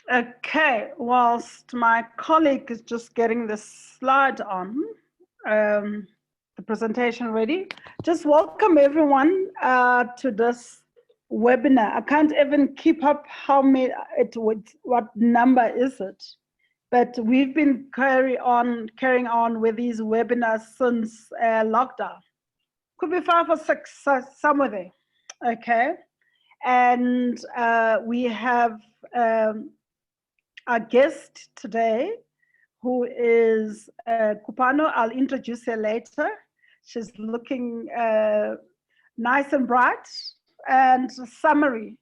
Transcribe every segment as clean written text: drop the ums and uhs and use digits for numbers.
Okay, whilst my colleague is just getting the slide on, the presentation ready, just welcome everyone to this webinar. I can't even keep up how many what number is it, but we've been carrying on with these webinars since lockdown. Could be 5 or 6, somewhere there. Okay, and we have our guest today, who is Kupano. I'll introduce her later. She's looking nice and bright and summery.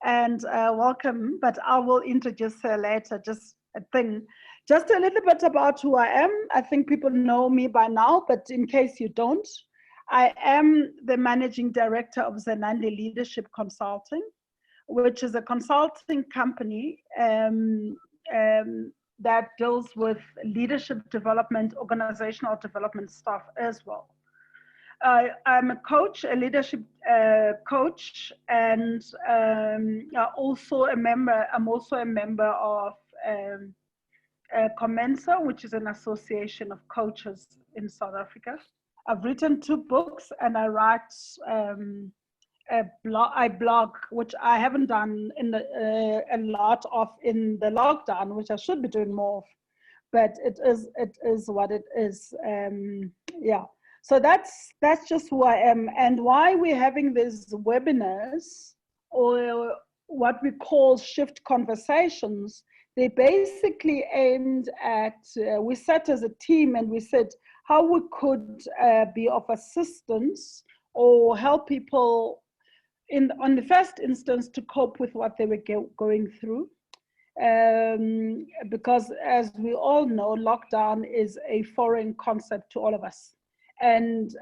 And welcome, but I will introduce her later. Just a little bit about who I am. I think people know me by now, but in case you don't, I am the managing director of Zenande Leadership Consulting, which is a consulting company that deals with leadership development, organizational development stuff as well. I'm a coach, a leadership coach, and also a member. I'm also a member of Comensa, which is an association of coaches in South Africa. I've written 2 books, and I write. I blog, which I haven't done a lot of in the lockdown, which I should be doing more of, but it is what it is. Yeah, so that's just who I am, and why we're having these webinars, or what we call shift conversations. They basically aimed at, we sat as a team and we said how we could be of assistance or help people on the first instance to cope with what they were going through. Because as we all know, lockdown is a foreign concept to all of us. And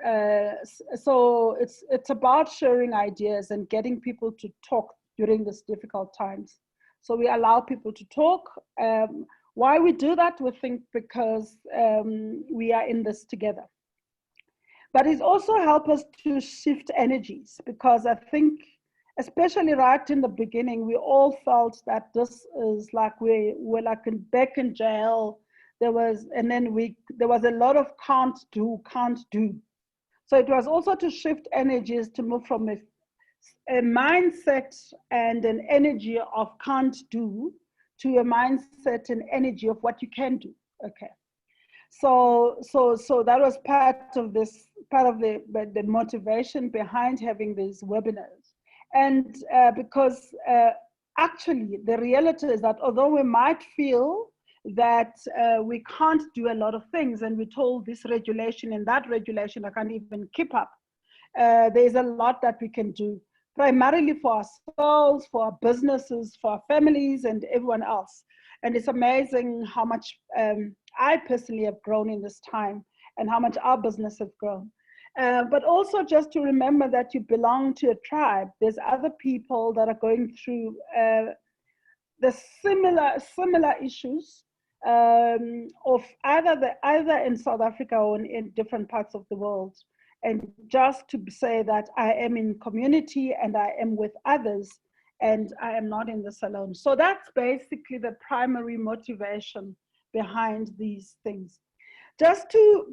so it's about sharing ideas and getting people to talk during these difficult times. So we allow people to talk. Why we do that, we think because we are in this together. But it also helps us to shift energies, because I think, especially right in the beginning, we all felt that this is like we're like back in jail. There was a lot of can't do. So it was also to shift energies, to move from a mindset and an energy of can't do to a mindset and energy of what you can do. Okay. So that was part of the motivation behind having these webinars. And because actually the reality is that although we might feel that we can't do a lot of things, and we're told this regulation and that regulation, I can't even keep up, there's a lot that we can do, primarily for ourselves, for our businesses, for our families, and everyone else. And it's amazing how much I personally have grown in this time, and how much our business have grown. But also just to remember that you belong to a tribe. There's other people that are going through the similar issues of either in South Africa or in different parts of the world. And just to say that I am in community and I am with others, and I am not in this alone. So that's basically the primary motivation behind these things.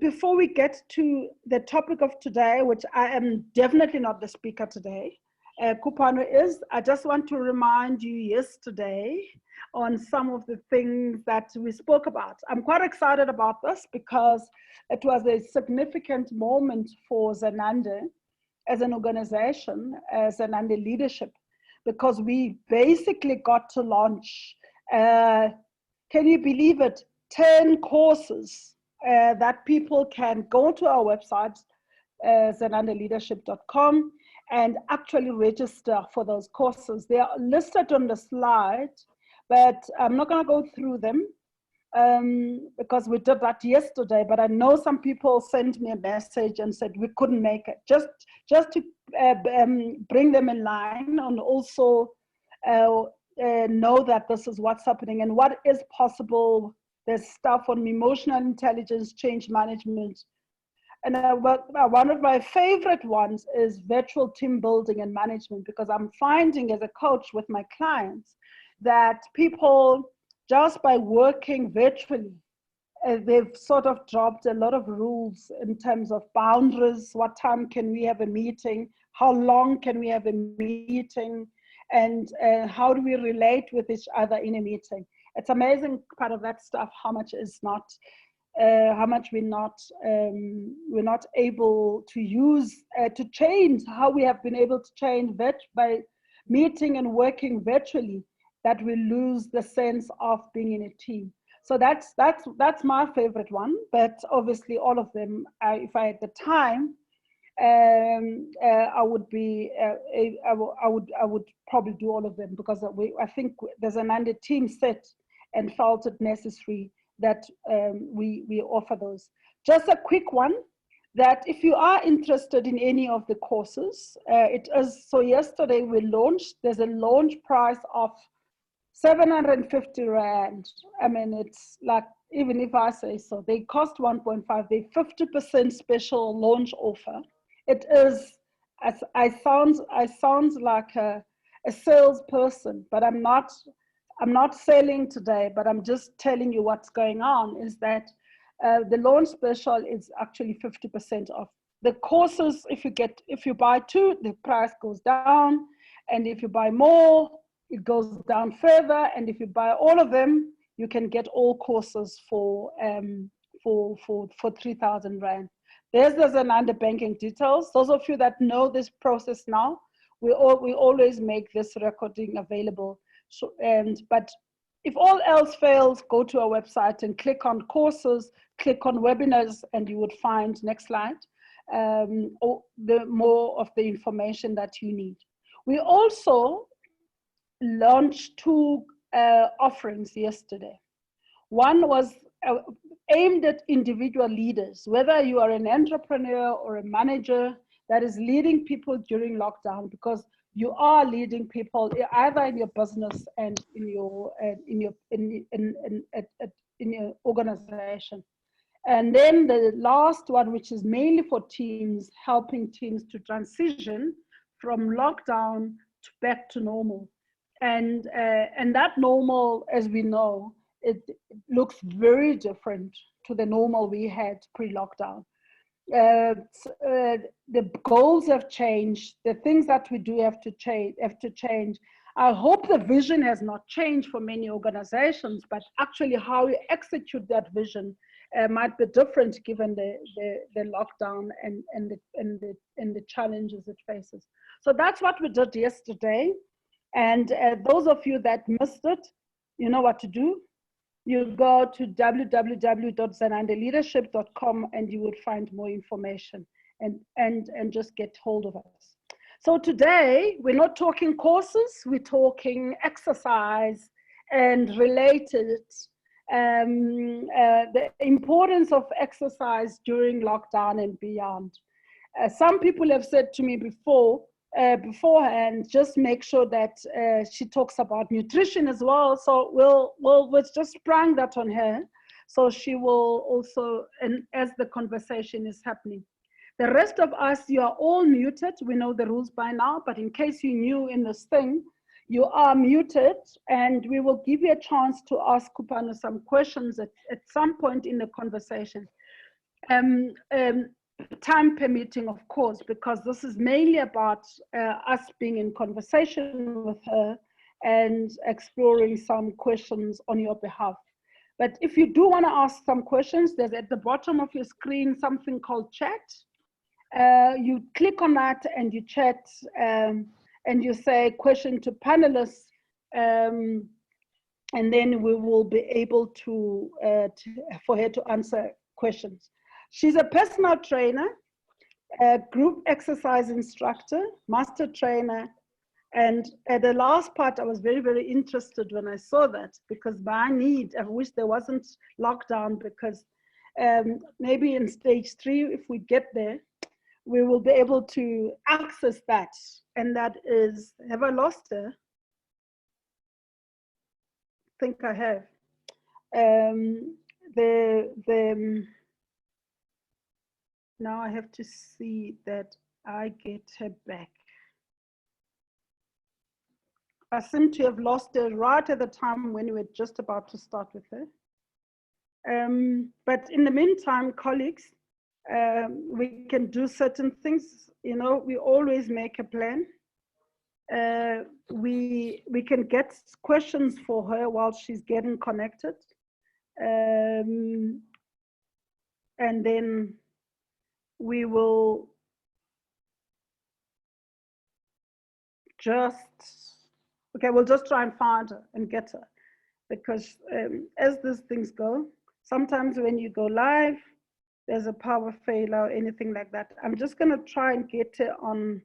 Before we get to the topic of today, which I am definitely not the speaker today, Kupano is, I just want to remind you yesterday on some of the things that we spoke about. I'm quite excited about this because it was a significant moment for Zenande as an organization, Zenande Leadership, because we basically got to launch, can you believe it, 10 courses that people can go to our website, zenandeleadership.com, and actually register for those courses. They are listed on the slide, but I'm not going to go through them because we did that yesterday. But I know some people sent me a message and said we couldn't make it. Just to bring them in line, and also know that this is what's happening and what is possible. There's stuff on emotional intelligence, change management. And one of my favorite ones is virtual team building and management, because I'm finding as a coach with my clients that people just by working virtually, they've sort of dropped a lot of rules in terms of boundaries. What time can we have a meeting? How long can we have a meeting? And how do we relate with each other in a meeting? It's amazing part of that stuff, how much is not, how much we're not able to use, to change how we have been able to change by meeting and working virtually, that we lose the sense of being in a team. So that's my favorite one, but obviously all of them, if I had the time, I would probably do all of them, because I think there's another team set and felt it necessary that we offer those. Just a quick one, that if you are interested in any of the courses, it is, so yesterday we launched, there's a launch price of 750 Rand. I mean, it's like, even if I say so, they cost 1.5, they 50% special launch offer. It is, as I sound like a salesperson, but I'm not selling today, but I'm just telling you what's going on, is that the launch special is actually 50% off. The courses, if you buy two, the price goes down, and if you buy more, it goes down further. And if you buy all of them, you can get all courses for 3,000 Rand. There's another banking details. Those of you that know this process now, we always make this recording available. So, but if all else fails, go to our website and click on courses, click on webinars, and you would find, next slide, the more of the information that you need. We also launched two offerings yesterday. One was aimed at individual leaders, whether you are an entrepreneur or a manager that is leading people during lockdown, because you are leading people either in your business and in your organization. And then the last one, which is mainly for teams, helping teams to transition from lockdown to back to normal. And that normal, as we know, it looks very different to the normal we had pre-lockdown. The goals have changed. The things that we do have to change. I hope the vision has not changed for many organizations, but actually how we execute that vision might be different given the lockdown and the challenges it faces. So that's what we did yesterday. And those of you that missed it, you know what to do. You go to www.zenandeleadership.com and you would find more information and just get hold of us. So today, we're not talking courses, we're talking exercise and related, the importance of exercise during lockdown and beyond. Some people have said to me beforehand, just make sure that she talks about nutrition as well. So we'll just sprang that on her. So she will also, and as the conversation is happening. The rest of us, you are all muted. We know the rules by now, but in case you're new in this thing, you are muted, and we will give you a chance to ask Kupano some questions at some point in the conversation. Time permitting, of course, because this is mainly about us being in conversation with her and exploring some questions on your behalf. But if you do want to ask some questions, there's at the bottom of your screen something called chat. You click on that and you chat and you say question to panelists, and then we will be able to for her to answer questions. She's a personal trainer, a group exercise instructor, master trainer. And at the last part, I was very, very interested when I saw that, because I wish there wasn't lockdown, because maybe in stage 3, if we get there, we will be able to access that. And that is, have I lost her? I think I have. Now I have to see that I get her back. I seem to have lost her right at the time when we were just about to start with her. But in the meantime, colleagues, we can do certain things. You know, we always make a plan. We can get questions for her while she's getting connected. And then we will we'll just try and find her and get her. Because as these things go, sometimes when you go live, there's a power failure or anything like that. I'm just gonna try and get her on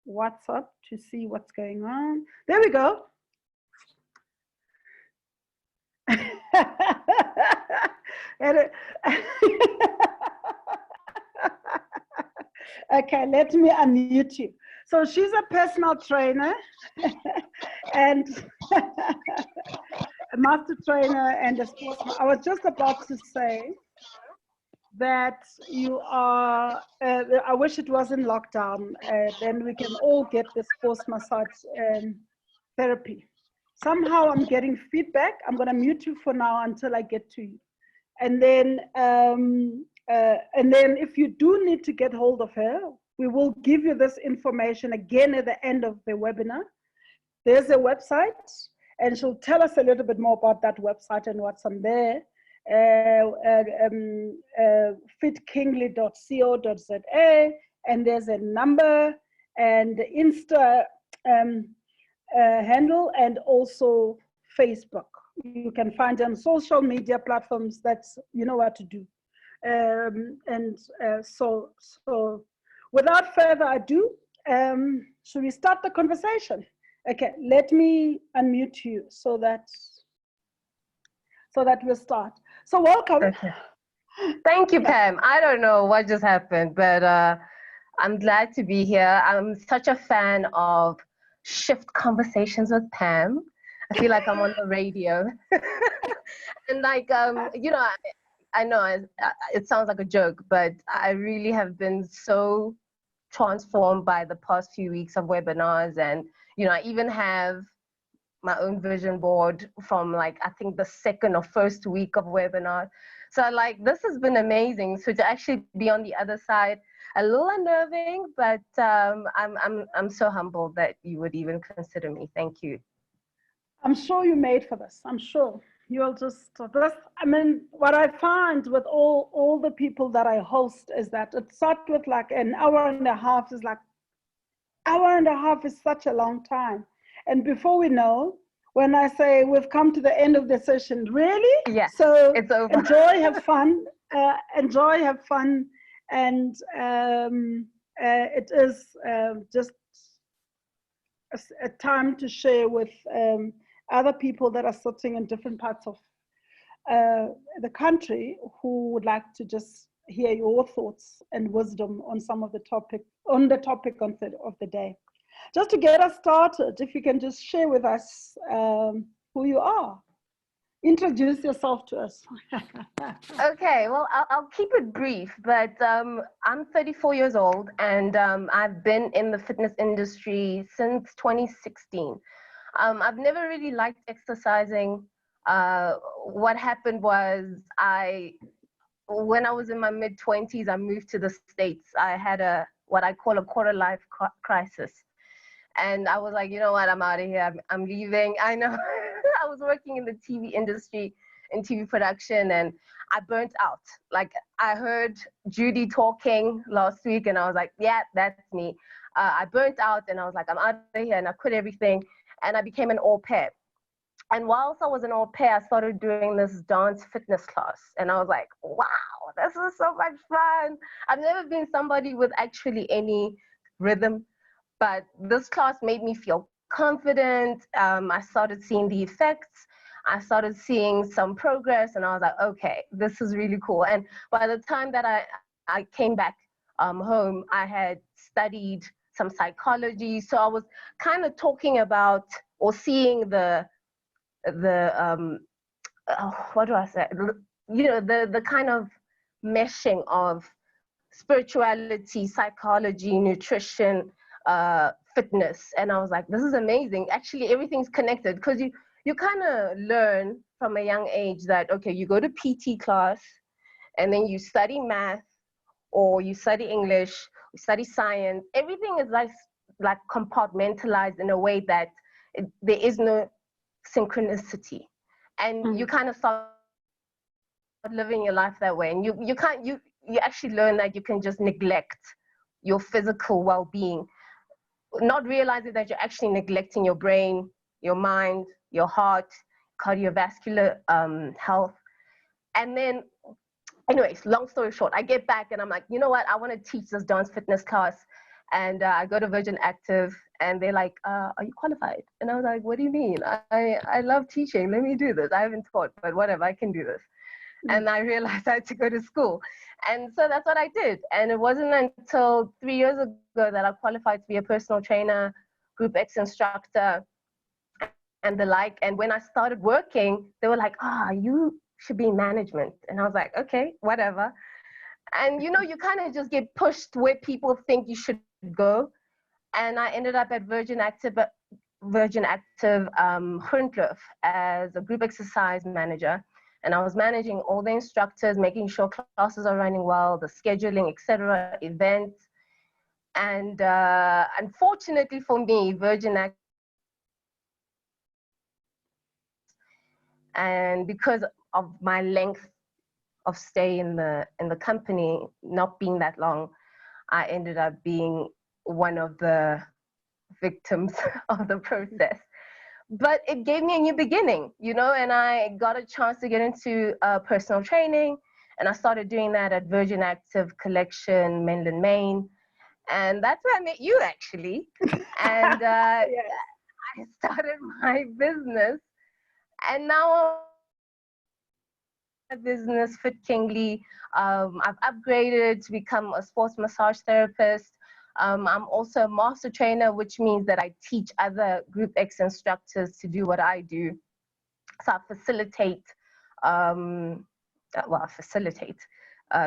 WhatsApp to see what's going on. There we go. Okay, let me unmute you. So she's a personal trainer and a master trainer and a sportsman. I was just about to say that you are, I wish it was in lockdown, then we can all get the sports massage therapy. Somehow I'm getting feedback. I'm gonna mute you for now until I get to you. And then if you do need to get hold of her, we will give you this information again at the end of the webinar. There's a website, and she'll tell us a little bit more about that website and what's on there. Fitkingly.co.za, and there's a number and the Insta handle, and also Facebook. You can find them on social media platforms. That's, you know what to do. So without further ado, should we start the conversation? Okay, let me unmute you so that we'll start. So welcome. Okay. Thank you, Pam. I don't know what just happened, but I'm glad to be here. I'm such a fan of Shift Conversations with Pam. I feel like I'm on the radio. And like, you know, I know it sounds like a joke, but I really have been so transformed by the past few weeks of webinars. And, you know, I even have my own vision board from like, I think the second or first week of webinar. So like, this has been amazing. So to actually be on the other side, a little unnerving, but I'm so humbled that you would even consider me. Thank you. I'm sure you made for this. I'm sure you'll just this. I mean, what I find with all the people that I host is that it starts with like an hour and a half. Is like hour and a half is such a long time. And before we know, when I say we've come to the end of the session, really? Yeah, so it's over. Enjoy, have fun, enjoy, have fun. And it is just a time to share with other people that are sitting in different parts of the country who would like to just hear your thoughts and wisdom on some of the topic, of the day. Just to get us started, if you can just share with us who you are. Introduce yourself to us. Okay, well, I'll keep it brief, but I'm 34 years old, and I've been in the fitness industry since 2016. I've never really liked exercising. What happened was when I was in my mid-20s, I moved to the States. I had what I call a quarter-life crisis. And I was like, you know what, I'm out of here. I'm leaving. I know. I was working in the TV industry, in TV production, and I burnt out. Like, I heard Judy talking last week, and I was like, yeah, that's me. I burnt out, and I was like, I'm out of here, and I quit everything, and I became an au pair. And whilst I was an au pair, I started doing this dance fitness class, and I was like, wow, this is so much fun. I've never been somebody with actually any rhythm, but this class made me feel confident. I started seeing the effects. I started seeing some progress, and I was like, okay, this is really cool. And by the time that I came back home, I had studied some psychology. So I was kind of talking about or seeing what do I say? You know, the kind of meshing of spirituality, psychology, nutrition, fitness. And I was like, this is amazing. Actually, everything's connected, because you kind of learn from a young age that, okay, you go to PT class and then you study math, or you study English, you study science. Everything is like compartmentalized in a way that there is no synchronicity. And you kind of start living your life that way. And you actually learn that you can just neglect your physical well-being, not realizing that you're actually neglecting your brain, your mind, your heart, cardiovascular health. And then, anyways, long story short, I get back and I'm like, you know what? I want to teach this dance fitness class. And I go to Virgin Active and they're like, are you qualified? And I was like, what do you mean? I love teaching. Let me do this. I haven't taught, but whatever, I can do this. And I realized I had to go to school. And so that's what I did. And it wasn't until 3 years ago that I qualified to be a personal trainer, Group X instructor, and the like. And when I started working, they were like, you should be in management. And I was like, okay, whatever. And you kind of just get pushed where people think you should go. And I ended up at Virgin Active Groenkloof as a group exercise manager. And I was managing all the instructors, making sure classes are running well, the scheduling, etc., events. And unfortunately for me, Virgin Active, and because of my length of stay in the company, not being that long, I ended up being one of the victims of the process. But it gave me a new beginning, and I got a chance to get into personal training, and I started doing that at Virgin Active Collection, Menlyn, Maine. And that's where I met you, actually. And Yes. I started my business, and now business, Fit Kingly. I've upgraded to become a sports massage therapist. I'm also a master trainer, which means that I teach other Group X instructors to do what I do. So I facilitate,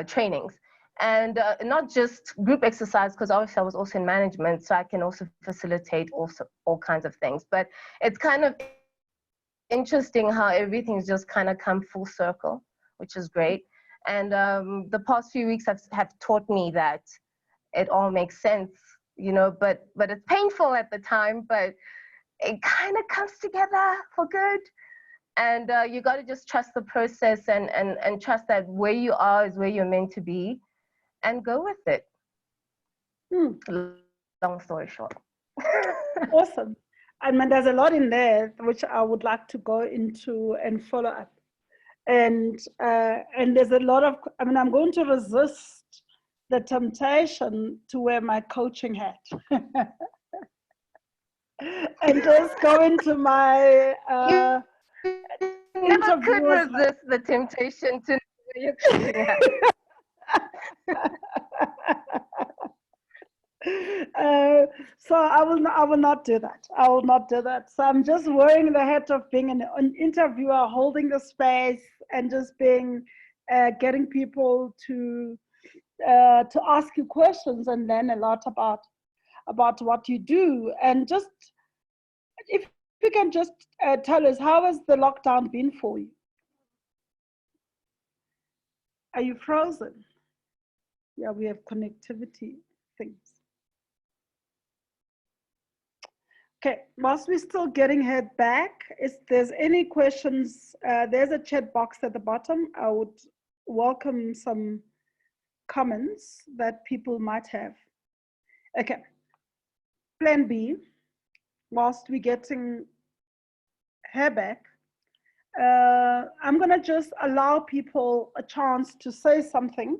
trainings. And not just group exercise, because obviously I was also in management, so I can also facilitate all kinds of things. But it's kind of interesting how everything's just kind of come full circle, which is great. And the past few weeks have taught me that it all makes sense, but it's painful at the time, but it kind of comes together for good. And you got to just trust the process and trust that where you are is where you're meant to be, and go with it. Long story short. Awesome. I mean, there's a lot in there which I would like to go into and follow up. And there's a lot of, I'm going to resist the temptation to wear my coaching hat and just go into my you never could resist the temptation to wear your coaching hat. So I will not do that. I will not do that. So I'm just wearing the hat of being an interviewer, holding the space, and just being, getting people to ask you questions and learn a lot about what you do. And just, if you can just tell us, how has the lockdown been for you? Are you frozen? Yeah, we have connectivity things. Okay, whilst we're still getting her back, if there's any questions, there's a chat box at the bottom. I would welcome some comments that people might have. Okay, plan B, whilst we're getting her back, I'm gonna just allow people a chance to say something.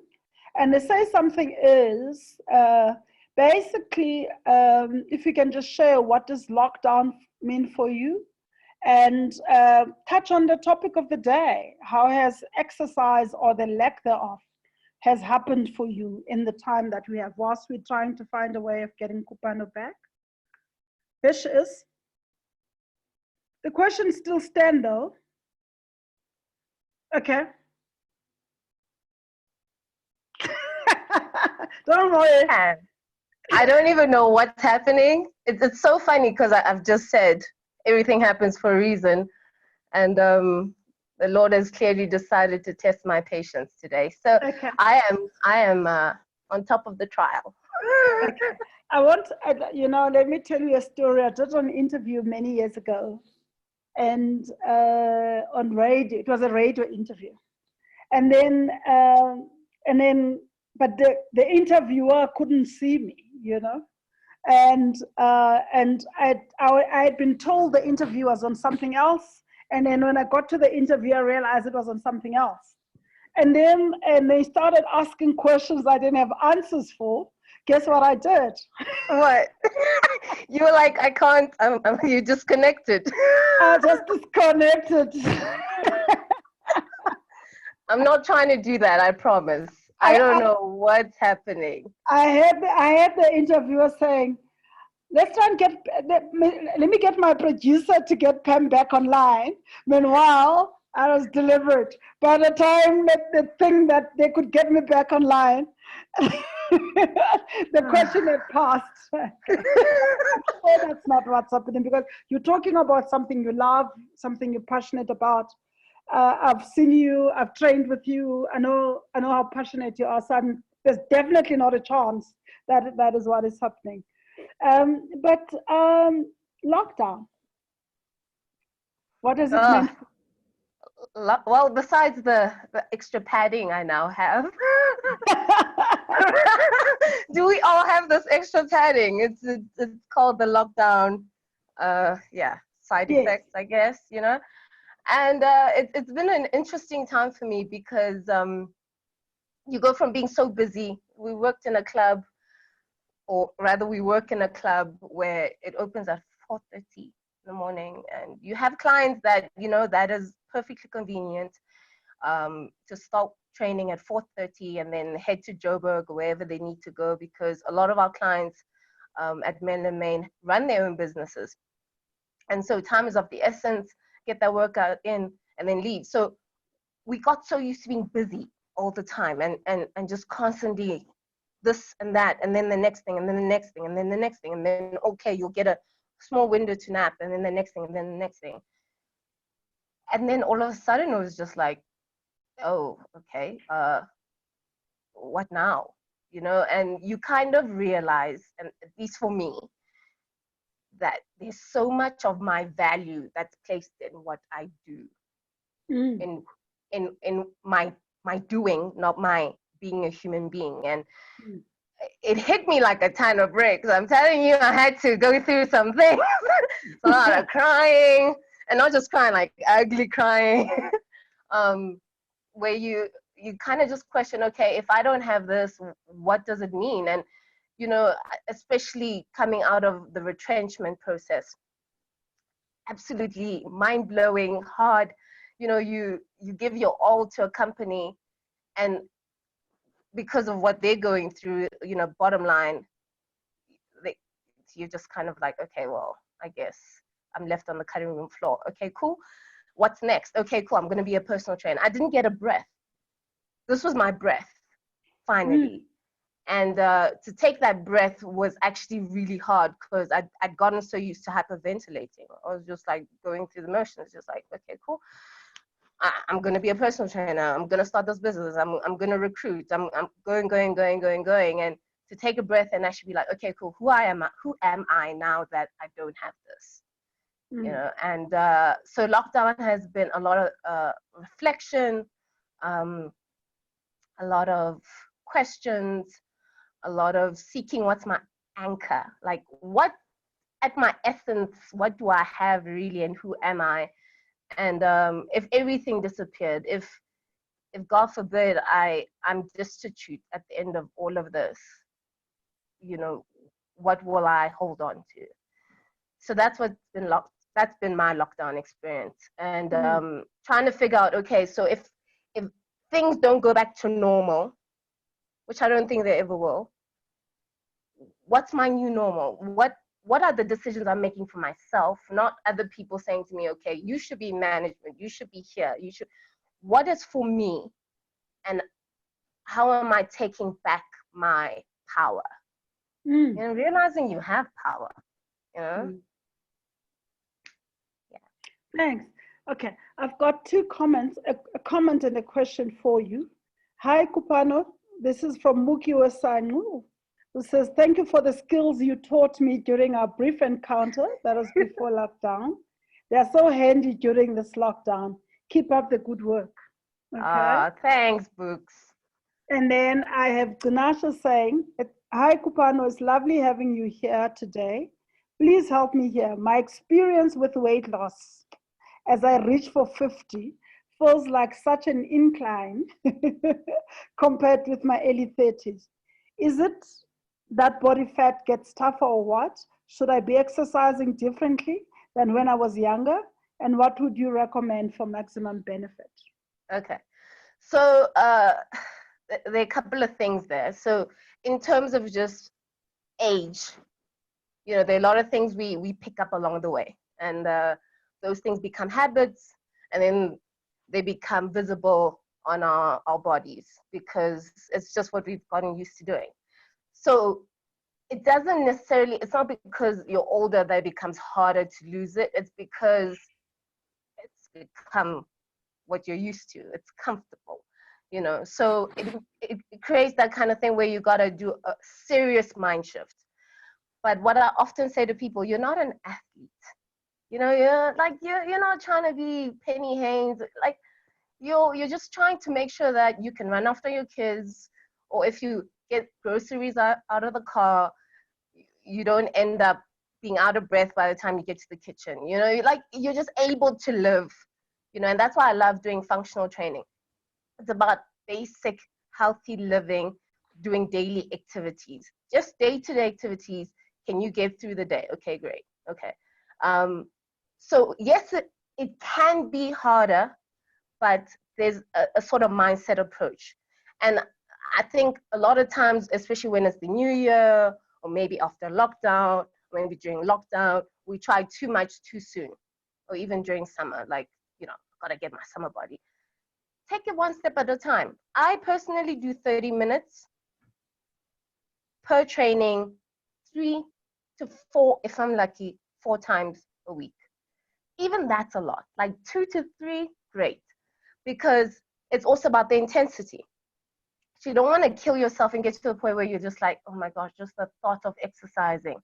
And the say something is, basically, if you can just share what does lockdown mean for you, and touch on the topic of the day. How has exercise, or the lack thereof, has happened for you in the time that we have, whilst we're trying to find a way of getting Kupano back? Vicious. The questions still stand though. Okay. Don't worry. I don't even know what's happening. It's so funny because I've just said everything happens for a reason. And the Lord has clearly decided to test my patience today. So Okay. I am on top of the trial. Okay. Let me tell you a story. I did an interview many years ago, and on radio, it was a radio interview. And then, but the interviewer couldn't see me, and I had been told the interview was on something else, and then when I got to the interview, I realized it was on something else, and they started asking questions I didn't have answers for. Guess what I did? What? You were like, I can't. You disconnected. I just disconnected. I'm not trying to do that. I promise. I don't know what's happening. I had the interviewer saying, let's try and let me get my producer to get Pam back online. Meanwhile, I was delivered. By the time that the thing that they could get me back online, the question had passed. So that's not what's happening, because you're talking about something you love, something you're passionate about. I've seen you, I've trained with you, I know how passionate you are, so there's definitely not a chance that is what is happening. But lockdown, what does it mean? Well, besides the extra padding I now have. Do we all have this extra padding? It's called the lockdown, side effects, I guess, And it's been an interesting time for me because you go from being so busy. We worked in a club, or rather we work in a club where it opens at 4:30 in the morning, and you have clients that, that is perfectly convenient to start training at 4:30 and then head to Joburg or wherever they need to go, because a lot of our clients at Menlyn Main run their own businesses. And so time is of the essence, get that workout in and then leave. So we got so used to being busy all the time and just constantly this and that, and then the next thing, and then the next thing, and then the next thing, and then, okay, you'll get a small window to nap, and then the next thing, and then the next thing. And then all of a sudden it was just like, oh, okay, what now? And you kind of realize, and at least for me, that there's so much of my value that's placed in what I do, in my doing, not my being a human being. And it hit me like a ton of bricks. I'm telling you, I had to go through some things, a lot of crying, and not just crying, like ugly crying, where you kind of just question, okay, if I don't have this, what does it mean? And especially coming out of the retrenchment process, absolutely mind-blowing, hard. You give your all to a company, and because of what they're going through, bottom line, you're just kind of like, okay, well, I guess I'm left on the cutting room floor. Okay, cool. What's next? Okay, cool. I'm going to be a personal trainer. I didn't get a breath. This was my breath, finally. And to take that breath was actually really hard, because I'd gotten so used to hyperventilating. I was just like going through the motions, just like, okay, cool. I'm going to be a personal trainer. I'm going to start this business. I'm going to recruit. I'm going. And to take a breath and actually be like, okay, cool. Who am I now that I don't have this? And so lockdown has been a lot of reflection, a lot of questions, a lot of seeking what's my anchor, like what at my essence, what do I have really, and who am I? And if everything disappeared, if God forbid I'm destitute at the end of all of this, what will I hold on to? So that's been my lockdown experience, and trying to figure out, okay, so if things don't go back to normal, which I don't think they ever will, what's my new normal? What are the decisions I'm making for myself, not other people saying to me, okay, you should be in management, you should be here, what is for me, and how am I taking back my power? And realizing you have power, you know? Yeah. Thanks. Okay, I've got two comments, a comment and a question for you. Hi, Kupano. This is from Muki Wasangu, who says, thank you for the skills you taught me during our brief encounter. That was before lockdown. They are so handy during this lockdown. Keep up the good work. Okay. Thanks, Brooks. And then I have Gunasha saying, hi, Kupano, it's lovely having you here today. Please help me here. My experience with weight loss as I reach for 50 feels like such an incline compared with my early 30s. Is it that body fat gets tougher or what? Should I be exercising differently than when I was younger? And what would you recommend for maximum benefit? Okay, so there are a couple of things there. So in terms of just age, you know, there are a lot of things we pick up along the way, and those things become habits, and then they become visible on our bodies because it's just what we've gotten used to doing. So it doesn't necessarily, it's not because you're older that it becomes harder to lose it. It's because it's become what you're used to. It's comfortable, you know. So it creates that kind of thing where you got to do a serious mind shift. But what I often say to people, you're not an athlete. You know, you're not trying to be Penny Haynes. Like you're just trying to make sure that you can run after your kids, or if you get groceries out of the car, you don't end up being out of breath by the time you get to the kitchen. You know, you're just able to live, you know, and that's why I love doing functional training. It's about basic healthy living, doing daily activities, just day-to-day activities. Can you get through the day? Okay, great. Okay. So yes, it can be harder, but there's a sort of mindset approach. And I think a lot of times, especially when it's the new year, or maybe after lockdown, maybe during lockdown, we try too much too soon, or even during summer, like, you know, gotta get my summer body. Take it one step at a time. I personally do 30 minutes per training, 3 to 4, if I'm lucky, 4 times a week. Even that's a lot. Like 2 to 3, great. Because it's also about the intensity. So you don't want to kill yourself and get to the point where you're just like, oh my gosh, just the thought of exercising,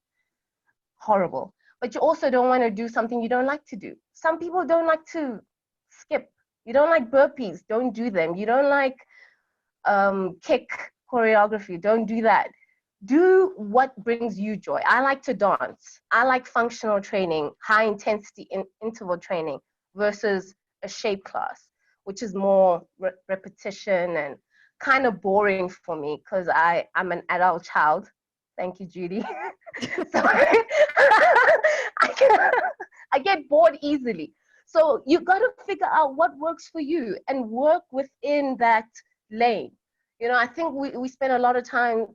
horrible. But you also don't want to do something you don't like to do. Some people don't like to skip. You don't like burpees, don't do them. You don't like kick choreography, don't do that. Do what brings you joy. I like to dance. I like functional training, high intensity interval training versus a shape class, which is more repetition and kind of boring for me because I'm an adult child. Thank you, Judy. So I get bored easily. So you got to figure out what works for you and work within that lane. You know, I think we spend a lot of time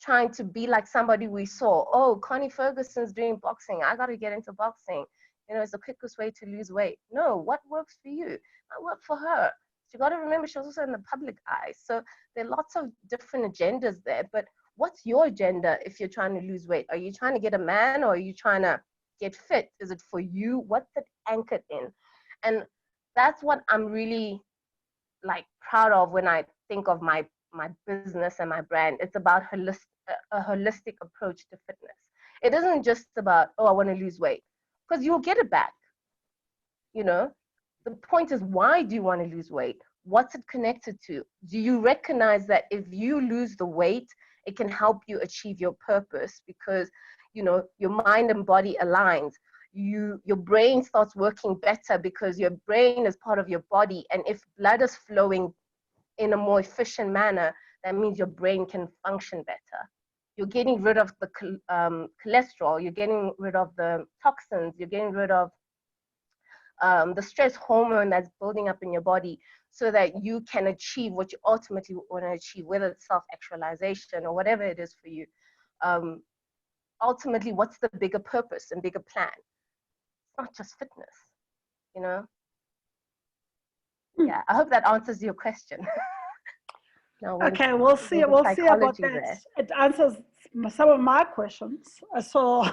trying to be like somebody we saw. Oh, Connie Ferguson's doing boxing. I got to get into boxing. You know, it's the quickest way to lose weight. No, what works for you? What worked for her? You got to remember she was also in the public eye. So there are lots of different agendas there. But what's your agenda if you're trying to lose weight? Are you trying to get a man, or are you trying to get fit? Is it for you? What's it anchored in? And that's what I'm really like proud of when I think of my business and my brand. It's about a holistic approach to fitness. It isn't just about, oh, I want to lose weight, because you'll get it back. You know, the point is, why do you want to lose weight? What's it connected to? Do you recognize that if you lose the weight, it can help you achieve your purpose because, you know, your mind and body aligns. Your brain starts working better because your brain is part of your body. And if blood is flowing in a more efficient manner, that means your brain can function better. You're getting rid of the cholesterol, you're getting rid of the toxins, you're getting rid of the stress hormone that's building up in your body so that you can achieve what you ultimately want to achieve, whether it's self-actualization or whatever it is for you. Ultimately, what's the bigger purpose and bigger plan? It's not just fitness, you know? Yeah, I hope that answers your question. No, okay, we'll see about that. There. It answers some of my questions. So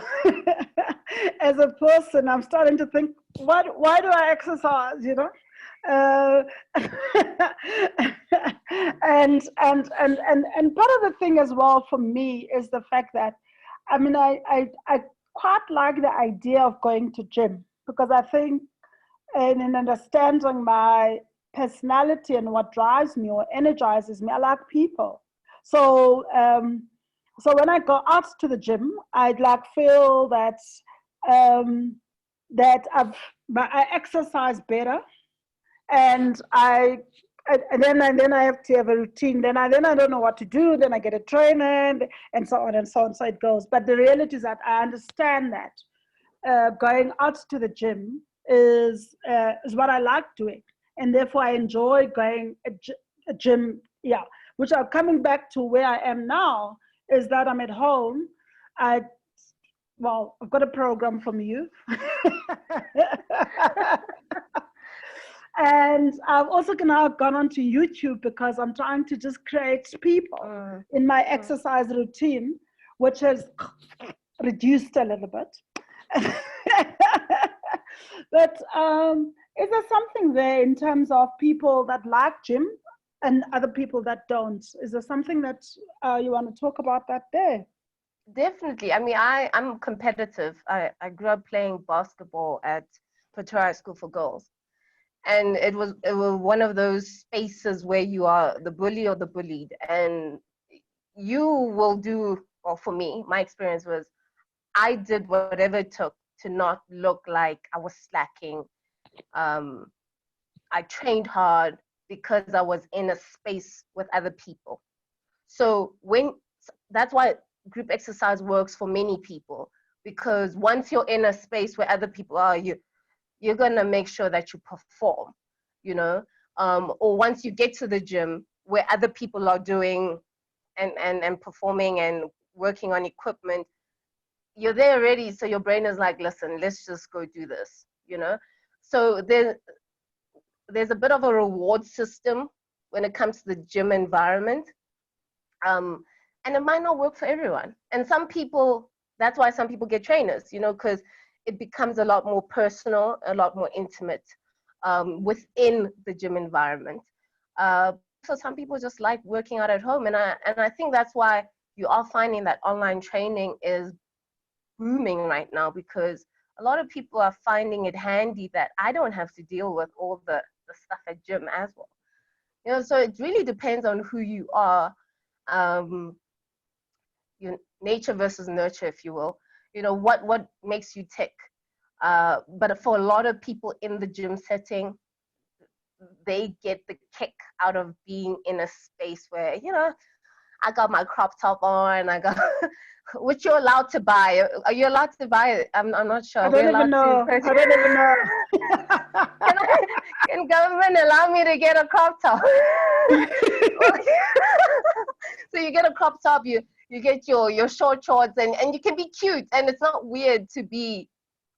as a person, I'm starting to think, why do I exercise, you know? And part of the thing as well for me is the fact that, I mean, I quite like the idea of going to gym, because I think in understanding my personality and what drives me or energizes me, I like people. So so when I go out to the gym, I'd like feel that that I exercise better, and then I have to have a routine. Then I don't know what to do. Then I get a trainer, and so on and so on. So it goes. But the reality is that I understand that going out to the gym is what I like doing, and therefore I enjoy going a gym. Yeah, which are coming back to where I am now, is that I'm at home. I've got a program from you. And I've also now gone onto YouTube, because I'm trying to just create people in my exercise routine, which has reduced a little bit. But is there something there in terms of people that like gym and other people that don't? Is there something that you want to talk about that there? Definitely. I mean, I'm competitive. I grew up playing basketball at Pretoria School for Girls. And it was one of those spaces where you are the bully or the bullied, and you will do, well, for me, my experience was I did whatever it took to not look like I was slacking. I trained hard because I was in a space with other people. So that's why group exercise works for many people, because once you're in a space where other people are, you're gonna make sure that you perform, you know, or once you get to the gym where other people are doing and performing and working on equipment, you're there already. So your brain is like, listen, let's just go do this, you know. So there's a bit of a reward system when it comes to the gym environment, and it might not work for everyone. And some people, that's why some people get trainers, you know, because it becomes a lot more personal, a lot more intimate within the gym environment. So some people just like working out at home, and I think that's why you are finding that online training is booming right now, because a lot of people are finding it handy that I don't have to deal with all the stuff at gym as well. You know, so it really depends on who you are, nature versus nurture, if you will. You know, what makes you tick. But for a lot of people in the gym setting, they get the kick out of being in a space where, you know, I got my crop top on, I got, which you're allowed to buy. Are you allowed to buy it? I'm not sure. I don't even know. I don't even know. Can government allow me to get a crop top? So you get a crop top, you get your short shorts, and you can be cute, and it's not weird to be,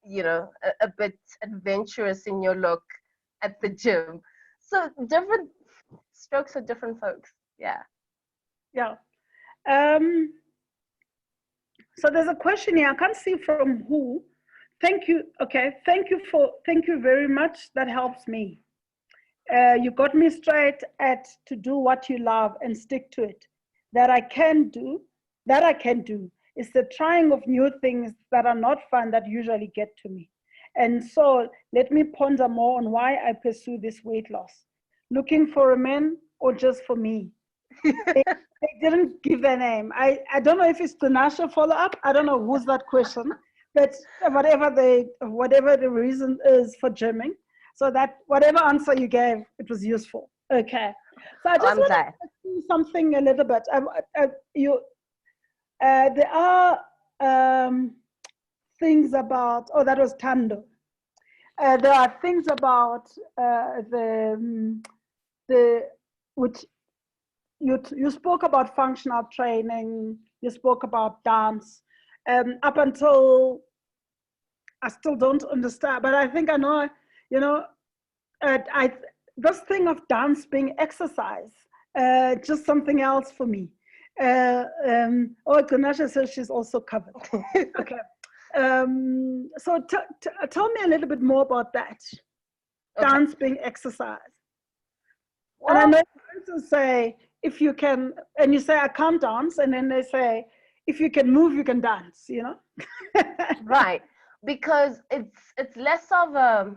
you know, a bit adventurous in your look at the gym. So different strokes for different folks. Yeah. Yeah. So there's a question here. I can't see from who. Thank you. Okay. Thank you very much. That helps me. You got me straight at to do what you love and stick to it. That I can do is the trying of new things that are not fun that usually get to me. And so let me ponder more on why I pursue this weight loss. Looking for a man or just for me? They didn't give their name. I don't know if it's the national follow-up. I don't know who's that question, but whatever the reason is for gymming, so that whatever answer you gave, it was useful. Okay. So I just want to do something a little bit. There are things about, oh, that was Tando. There are things about which you spoke about functional training, you spoke about dance. Up until, I still don't understand, but I think I know, you know, this thing of dance being exercise, just something else for me. Oh, Ganasha says she's also covered. Okay. So tell me a little bit more about that. Okay. Dance being exercise. Well, And I know friends say, if you can, and you say, I can't dance. And then they say, if you can move, you can dance, you know? right. Because it's less of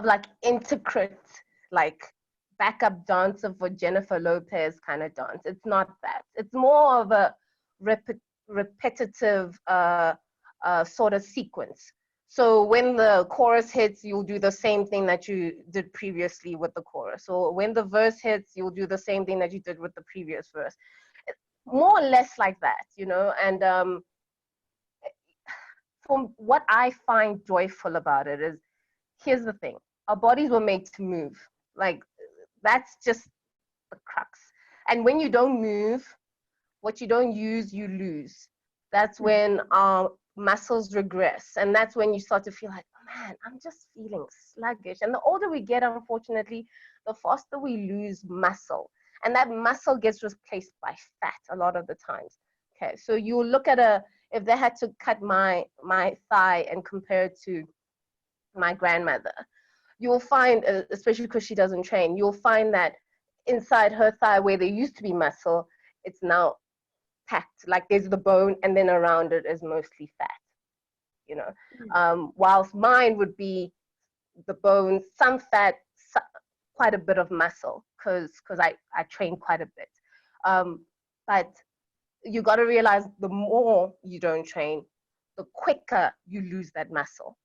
like intricate, like backup dancer for Jennifer Lopez kind of dance. It's not that. It's more of a repetitive sort of sequence. So when the chorus hits, you'll do the same thing that you did previously with the chorus. So when the verse hits, you'll do the same thing that you did with the previous verse. More or less like that, you know. And from what I find joyful about it is, here's the thing: our bodies were made to move. Like, that's just the crux. And when you don't move, what you don't use, you lose. That's when our muscles regress. And that's when you start to feel like, oh, man, I'm just feeling sluggish. And the older we get, unfortunately, the faster we lose muscle. And that muscle gets replaced by fat a lot of the times. Okay, so you look at if they had to cut my thigh and compare it to my grandmother, you will find, especially because she doesn't train, you'll find that inside her thigh, where there used to be muscle, it's now packed. Like, there's the bone, and then around it is mostly fat, you know. Whilst mine would be the bone, some fat, quite a bit of muscle, because I train quite a bit. But you got to realize, the more you don't train, the quicker you lose that muscle.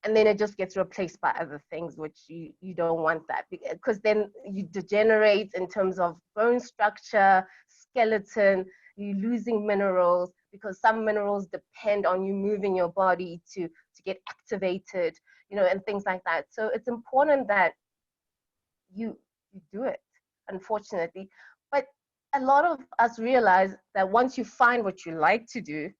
And then it just gets replaced by other things, which you don't want that, because then you degenerate in terms of bone structure, skeleton, you're losing minerals, because some minerals depend on you moving your body to get activated, you know, and things like that. So it's important that you do it, unfortunately. But a lot of us realize that once you find what you like to do,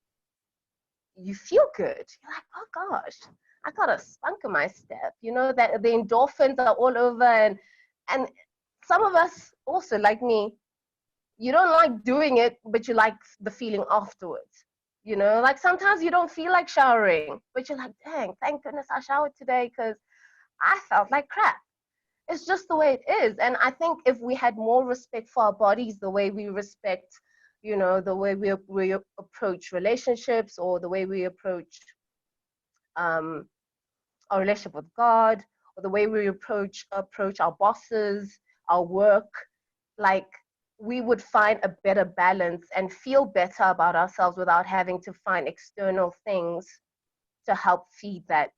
you feel good. You're like, oh gosh, I got a spunk in my step, you know, that the endorphins are all over. And some of us also, like me, you don't like doing it, but you like the feeling afterwards. You know, like sometimes you don't feel like showering, but you're like, dang, thank goodness I showered today, because I felt like crap. It's just the way it is. And I think if we had more respect for our bodies, the way we respect, you know, the way we approach relationships, or the way we approach our relationship with God, or the way we approach our bosses, our work, like, we would find a better balance and feel better about ourselves without having to find external things to help feed that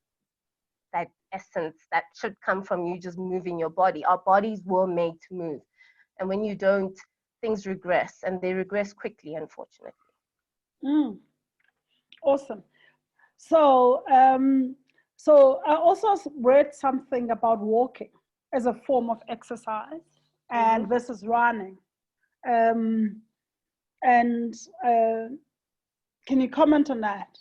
essence that should come from you just moving your body. Our bodies were made to move. And when you don't, things regress, and they regress quickly, unfortunately. Awesome. So, so I also read something about walking as a form of exercise and versus running. And can you comment on that?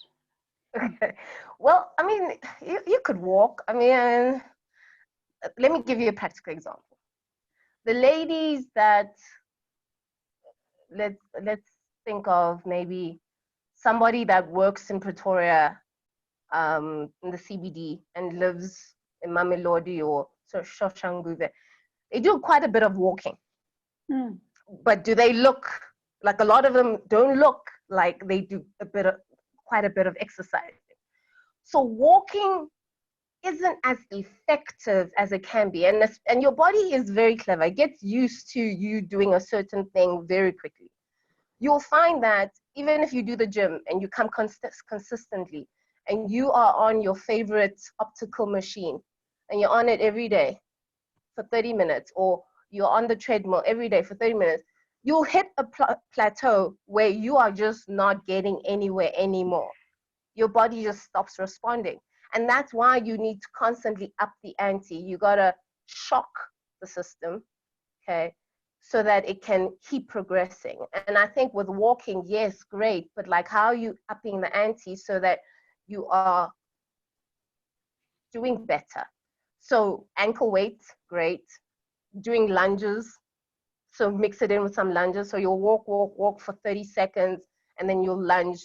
Okay. Well, I mean, you could walk. I mean, let me give you a practical example. The ladies that, let's think of maybe somebody that works in Pretoria, in the CBD, and lives in Mamelodi or Soshanguve. They do quite a bit of walking. But do they look like, a lot of them don't look like they do quite a bit of exercise? So walking isn't as effective as it can be. And your body is very clever. It gets used to you doing a certain thing very quickly. You'll find that even if you do the gym and you come consistently, and you are on your favorite optical machine, and you're on it every day for 30 minutes, or you're on the treadmill every day for 30 minutes, you'll hit a plateau where you are just not getting anywhere anymore. Your body just stops responding. And that's why you need to constantly up the ante. You gotta shock the system, okay, so that it can keep progressing. And I think with walking, yes, great, but like, how are you upping the ante so that you are doing better? So ankle weights, great. Doing lunges, So mix it in with some lunges. So you'll walk for 30 seconds, and then you'll lunge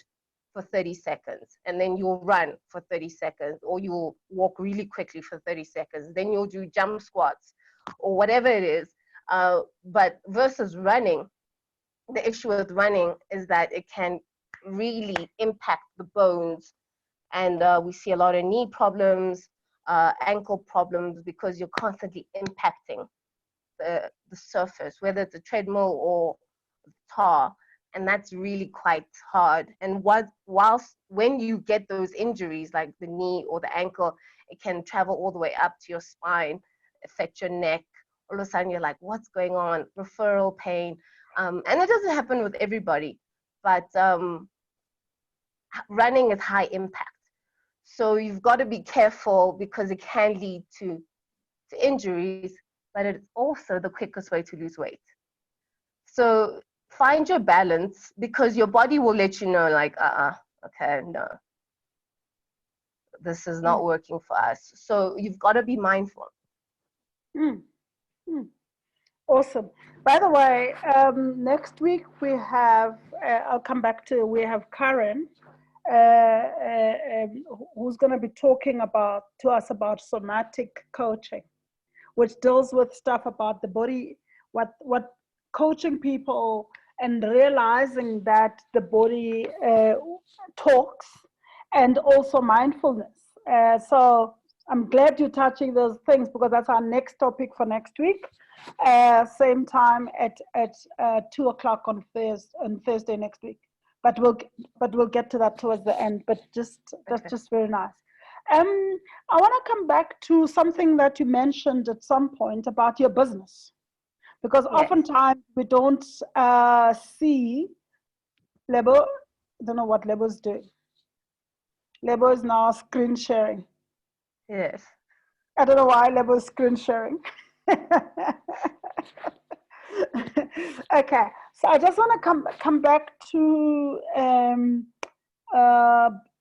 for 30 seconds, and then you'll run for 30 seconds, or you'll walk really quickly for 30 seconds. Then you'll do jump squats or whatever it is. But versus running, the issue with running is that it can really impact the bones. And we see a lot of knee problems, ankle problems, because you're constantly impacting the surface, whether it's a treadmill or tar. And that's really quite hard. And when you get those injuries, like the knee or the ankle, it can travel all the way up to your spine, affect your neck. All of a sudden, you're like, what's going on? Referral pain. And it doesn't happen with everybody, but running is high impact. So you've got to be careful, because it can lead to injuries, but it's also the quickest way to lose weight. So find your balance, because your body will let you know, like, okay, no, this is not working for us. So you've got to be mindful. Awesome. By the way, next week we have, I'll come back to, we have Karen, who's going to be talking to us about somatic coaching, which deals with stuff about the body, what coaching people, and realizing that the body talks, and also mindfulness. So I'm glad you're touching those things, because that's our next topic for next week. Same time at 2 o'clock on Thursday next week. But we'll get to that towards the end. But that's just very nice. I want to come back to something that you mentioned at some point about your business, because oftentimes we don't see Lebo. I don't know what Lebo's doing. Lebo is now screen sharing. Yes. I don't know why Lebo is screen sharing. Okay, so I just want to come back to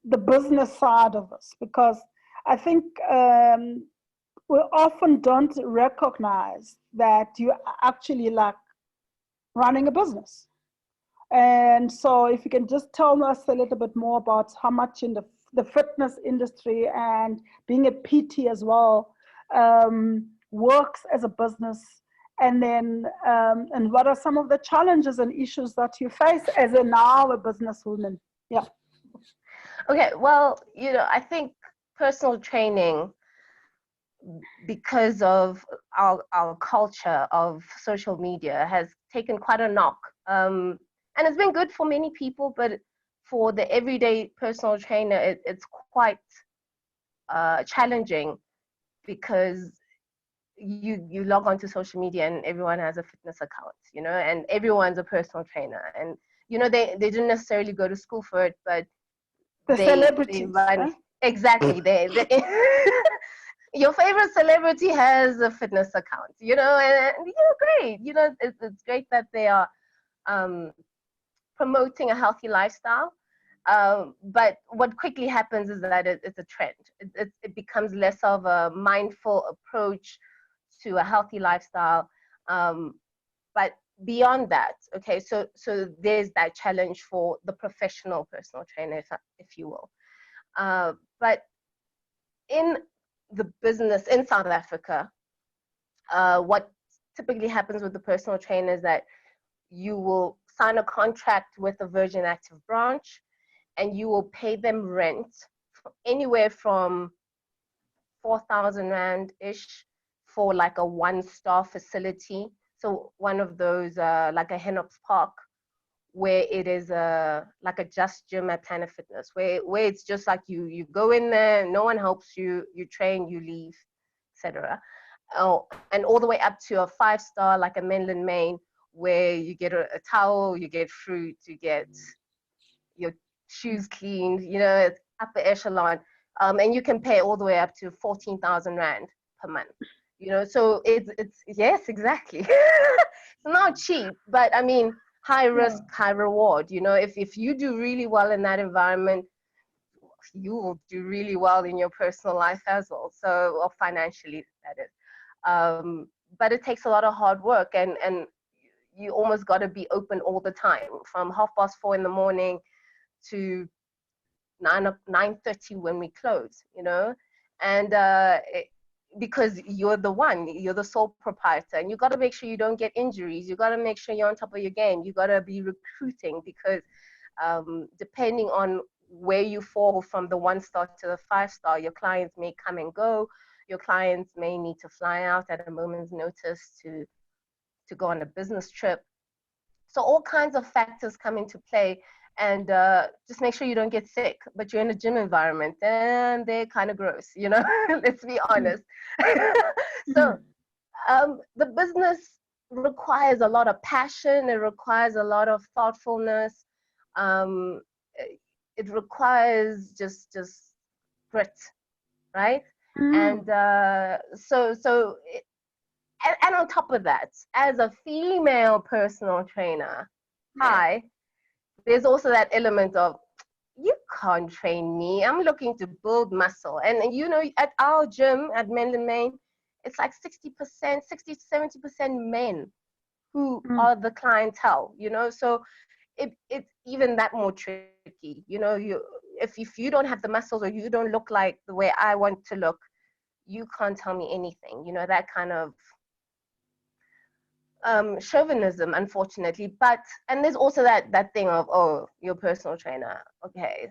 the business side of this, because I think we often don't recognize that you actually like running a business. And so if you can just tell us a little bit more about how much in the fitness industry, and being a PT as well, works as a business, and then and what are some of the challenges and issues that you face as a businesswoman? Yeah. Okay, well, I think personal training, because of our culture of social media, has taken quite a knock. And it's been good for many people, but for the everyday personal trainer, it's quite challenging, because you log onto social media and everyone has a fitness account, and everyone's a personal trainer, and they didn't necessarily go to school for it, but celebrities, run, huh? Exactly. They your favorite celebrity has a fitness account, and great. It's great that they are promoting a healthy lifestyle. But what quickly happens is that it's a trend. It becomes less of a mindful approach to a healthy lifestyle. But beyond that, okay, so there's that challenge for the professional personal trainer, if you will. But in the business in South Africa, what typically happens with the personal trainer is that you will sign a contract with a Virgin Active branch, and you will pay them rent anywhere from 4,000 Rand-ish for like a one-star facility. So one of those, like a Henox Park, where it is like a Just Gym at Planet Fitness, where it's just like you go in there, no one helps you, you train, you leave, etc. Oh, and all the way up to a 5-star like a Menlyn Main, where you get a towel, you get fruit, you get your shoes cleaned, it's upper echelon, and you can pay all the way up to 14,000 Rand per month. So it's yes, exactly. It's not cheap, but I mean, high risk, high reward. If you do really well in that environment, you will do really well in your personal life as well. So, or financially, that is. But it takes a lot of hard work, and you almost got to be open all the time, from 4:30 in the morning to 9:30 when we close, you know, and because you're the sole proprietor, and you got to make sure you don't get injuries. You got to make sure you're on top of your game. You got to be recruiting, because depending on where you fall from the 1-star to the 5-star, your clients may come and go. Your clients may need to fly out at a moment's notice to go on a business trip. So all kinds of factors come into play, and just make sure you don't get sick. But you're in a gym environment, and they're kind of gross, you know. Let's be honest. So the business requires a lot of passion. It requires a lot of thoughtfulness. It requires just grit, right? And and on top of that, as a female personal trainer, there's also that element of, you can't train me. I'm looking to build muscle. And you know, at our gym at Menlyn Main, it's like 60%, 60 to 70% men who are the clientele, you know. So it's even that more tricky. You know, if you don't have the muscles, or you don't look like the way I want to look, you can't tell me anything. You know, that kind of chauvinism, unfortunately. And there's also that thing of, oh, you're a personal trainer, okay,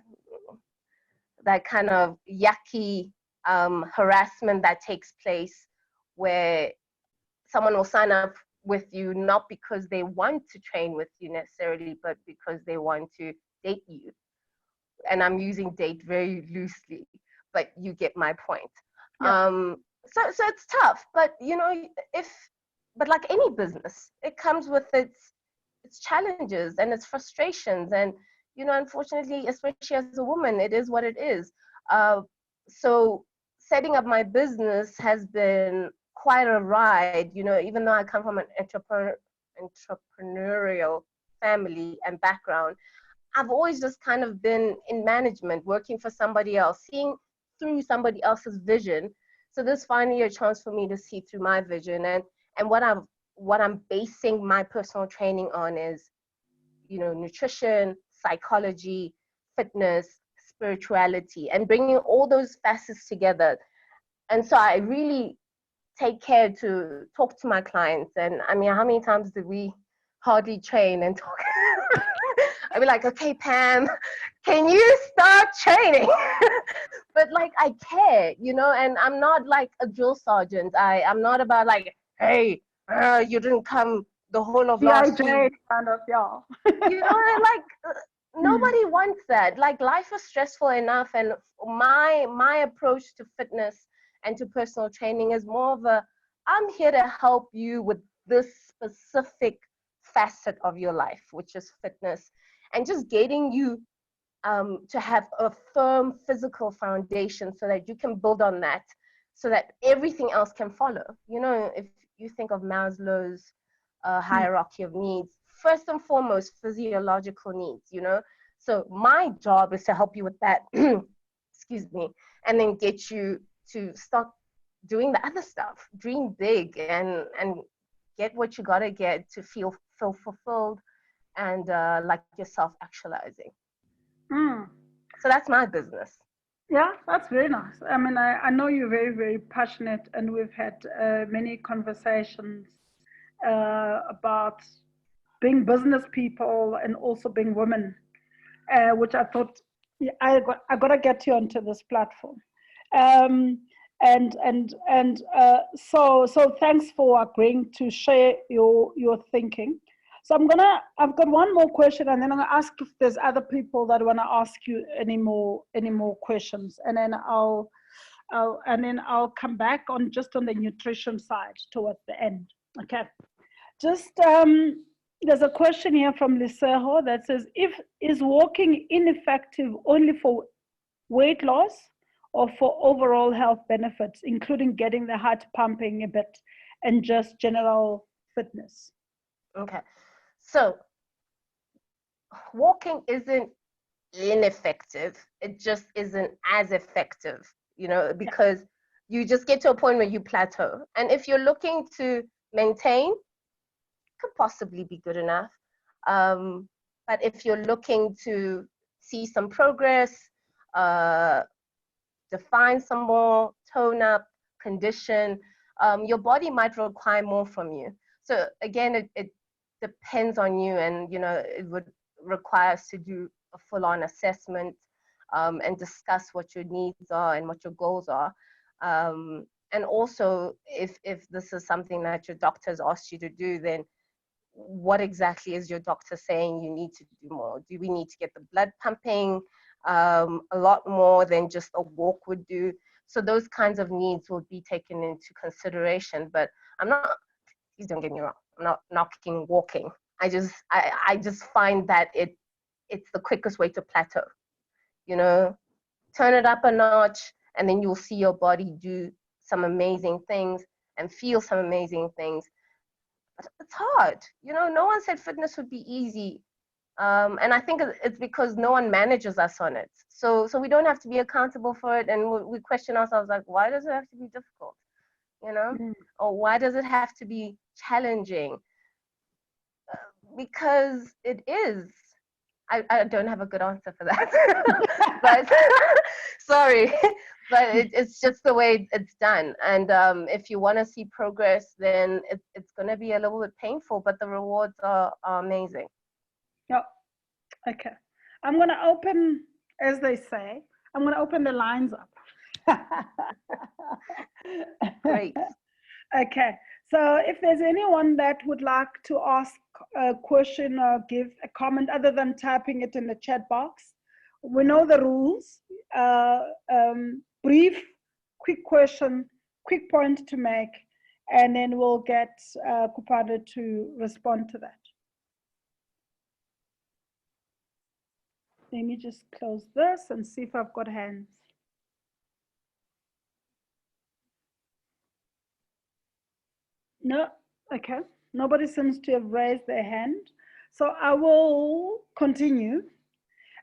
that kind of yucky harassment that takes place, where someone will sign up with you not because they want to train with you necessarily, but because they want to date you. And I'm using date very loosely, but you get my point. So it's tough, but you know, but like any business, it comes with its challenges and its frustrations. And, you know, unfortunately, especially as a woman, it is what it is. So setting up my business has been quite a ride, you know, even though I come from an entrepreneurial family and background. I've always just kind of been in management, working for somebody else, seeing through somebody else's vision. So this finally a chance for me to see through my vision. And what I'm basing my personal training on is, you know, nutrition, psychology, fitness, spirituality, and bringing all those facets together. And so I really take care to talk to my clients. And I mean, how many times did we hardly train and talk? I'd be like, okay, Pam, can you start training? But like, I care, you know, and I'm not like a drill sergeant. I'm not about like, hey, you didn't come the whole of last week. Kind of, yeah. You know, like, nobody wants that. Like, life is stressful enough. And my approach to fitness and to personal training is more of a, I'm here to help you with this specific facet of your life, which is fitness, and just getting you to have a firm physical foundation so that you can build on that, so that everything else can follow. You know, if you think of Maslow's hierarchy of needs, first and foremost, physiological needs, you know. So my job is to help you with that, excuse me, and then get you to start doing the other stuff, dream big, and get what you gotta get to feel fulfilled and like yourself actualizing. So that's my business. Yeah, that's very nice. I mean, I know you're very, very passionate, and we've had many conversations about being business people and also being women, which I thought I got to get you onto this platform. So thanks for agreeing to share your thinking. So I've got one more question, and then I'm gonna ask if there's other people that want to ask you any more questions, and then I'll come back on just on the nutrition side towards the end. Okay. Just there's a question here from Liseho that says, is walking ineffective only for weight loss or for overall health benefits, including getting the heart pumping a bit and just general fitness? Okay. So walking isn't ineffective. It just isn't as effective, you know, because you just get to a point where you plateau. And if you're looking to maintain, could possibly be good enough. But if you're looking to see some progress, define some more, tone up, condition, your body might require more from you. So again, it depends on you, and it would require us to do a full-on assessment and discuss what your needs are and what your goals are. And also, if this is something that your doctor has asked you to do, then what exactly is your doctor saying you need to do more? Do we need to get the blood pumping a lot more than just a walk would do? So those kinds of needs will be taken into consideration. But I'm not, please don't get me wrong, I'm not knocking walking. I just find that it's the quickest way to plateau. Turn it up a notch, and then you'll see your body do some amazing things and feel some amazing things. But it's hard. No one said fitness would be easy. And I think it's because no one manages us on it. So we don't have to be accountable for it. And we question ourselves, like, why does it have to be difficult? Or why does it have to be challenging? Because it is. I don't have a good answer for that. But sorry, but it's just the way it's done. And if you want to see progress, then it's going to be a little bit painful, but the rewards are amazing. Yep. Okay. I'm going to open, as they say, I'm going to open the lines up. Great. Okay. So if there's anyone that would like to ask a question or give a comment other than typing it in the chat box, we know the rules. Brief, quick question, quick point to make, and then we'll get Kupado to respond to that. Let me just close this and see if I've got hands. No, okay. Nobody seems to have raised their hand. So I will continue.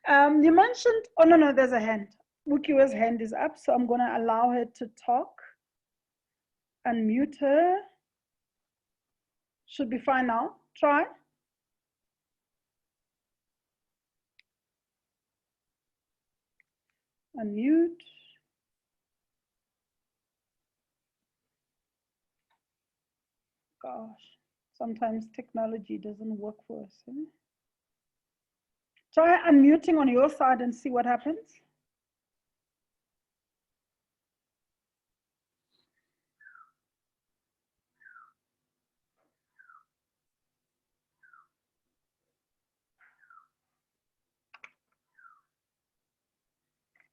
You mentioned, oh no, there's a hand. Mukiwa's hand is up, so I'm going to allow her to talk. Unmute her. Should be fine now. Try. Unmute. Gosh, sometimes technology doesn't work for us. Eh? Try unmuting on your side and see what happens.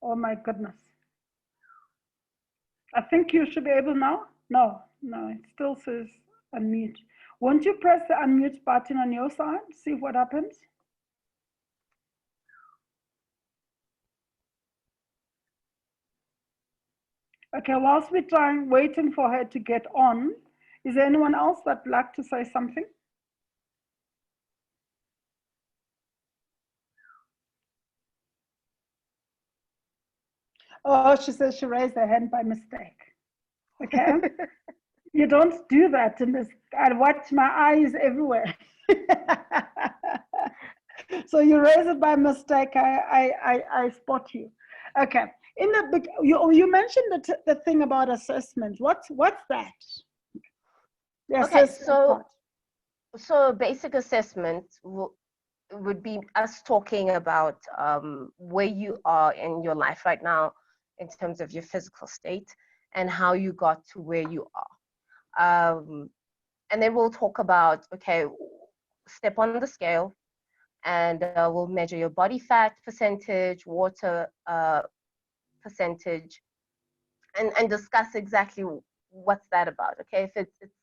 Oh my goodness. I think you should be able now. No, it still says unmute. Won't you press the unmute button on your side? See what happens. Okay, whilst we're waiting for her to get on, is there anyone else that'd like to say something? Oh, she says she raised her hand by mistake. Okay. You don't do that in this. I watch my eyes everywhere. So you raise it by mistake. I spot you. Okay. In the you mentioned the thing about assessment. What's that? Okay, so basic assessment would be us talking about where you are in your life right now in terms of your physical state and how you got to where you are. And then we'll talk about, okay, step on the scale, and we'll measure your body fat percentage, water percentage, and discuss exactly what's that about. Okay, if it's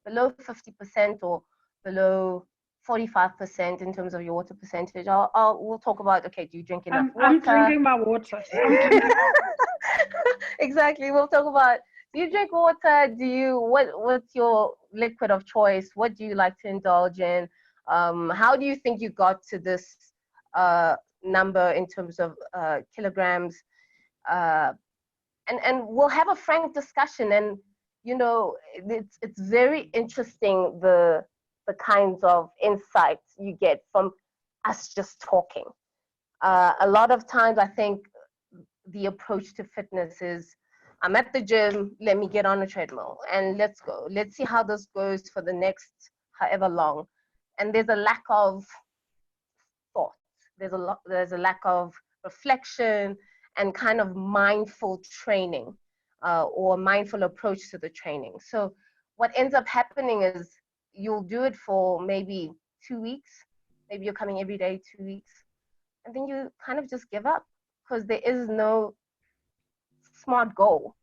below 50% or below 45% in terms of your water percentage, we'll talk about, okay, do you drink enough water? I'm drinking my water. Exactly. We'll talk about, do you drink water? What's your liquid of choice? What do you like to indulge in? How do you think you got to this number in terms of kilograms? And we'll have a frank discussion. And it's very interesting, the the kinds of insights you get from us just talking. A lot of times I think the approach to fitness is, I'm at the gym, let me get on a treadmill and let's go. Let's see how this goes for the next however long. And there's a lack of thought. There's a lack of reflection and kind of mindful training or mindful approach to the training. So what ends up happening is you'll do it for maybe 2 weeks. Maybe you're coming every day, 2 weeks. And then you kind of just give up because there is no smart goal.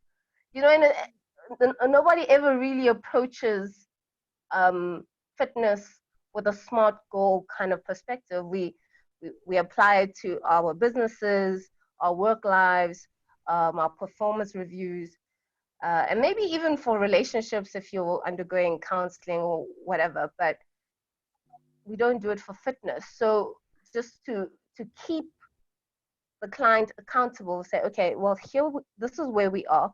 You know, and nobody ever really approaches fitness with a smart goal kind of perspective. We apply it to our businesses, our work lives, our performance reviews, and maybe even for relationships if you're undergoing counseling or whatever. But we don't do it for fitness. So just to keep the client accountable, say, okay, well, this is where we are.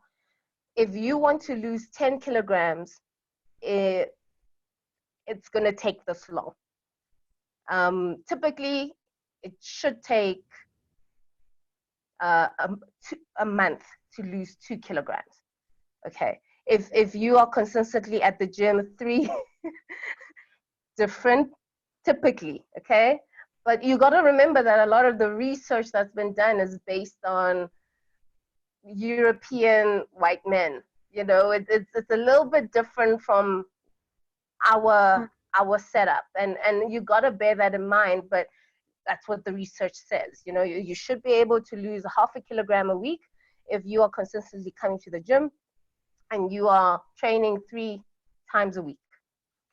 If you want to lose 10 kilograms, it's going to take this long. Typically, it should take a month to lose 2 kilograms. Okay. If you are consistently at the gym, 3 different, typically, okay? But you got to remember that a lot of the research that's been done is based on European white men. You know, it's a little bit different from our setup, and you got to bear that in mind. But that's what the research says. You know, you should be able to lose 0.5 kilogram a week if you are consistently coming to the gym and you are training 3 times a week.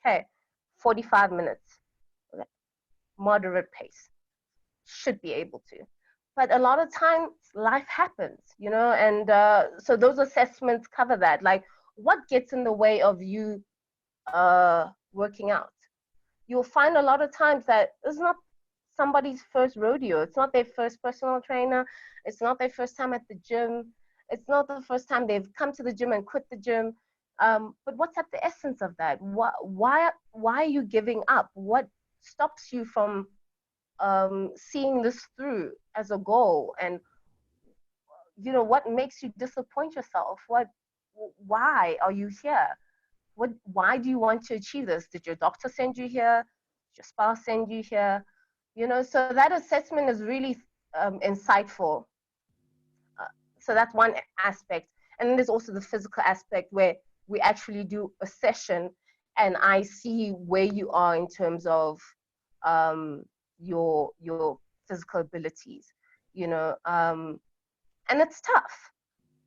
Okay, 45 minutes, moderate pace, should be able to. But a lot of times life happens, you know, and so those assessments cover that. Like, what gets in the way of you working out? You'll find a lot of times that it's not somebody's first rodeo. It's not their first personal trainer. It's not their first time at the gym. It's not the first time they've come to the gym and quit the gym. But what's at the essence of that? Why are you giving up? What stops you from seeing this through as a goal? And you know, what makes you disappoint yourself? Why are you here? Why do you want to achieve this? Did your doctor send you here? Did your spouse send you here? You know, so that assessment is really insightful. So that's one aspect. And then there's also the physical aspect where we actually do a session and I see where you are in terms of your physical abilities, you know, and it's tough,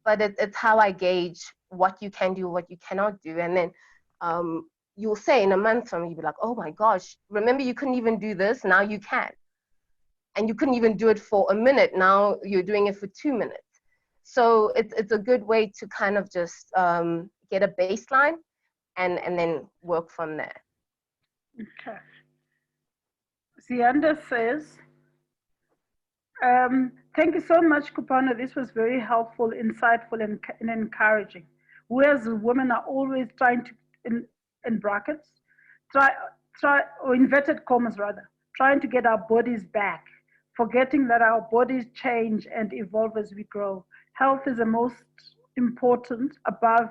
but it's how I gauge what you can do, what you cannot do. And then you'll say in a month from you'll be like, oh my gosh, remember you couldn't even do this, now you can. And you couldn't even do it for a minute, now you're doing it for 2 minutes. So it's a good way to kind of just get a baseline and then work from there. Okay. Zianda says, thank you so much, Kupana. This was very helpful, insightful, and encouraging. We as women are always trying to, in brackets, try, or inverted commas rather, trying to get our bodies back, forgetting that our bodies change and evolve as we grow. Health is the most important above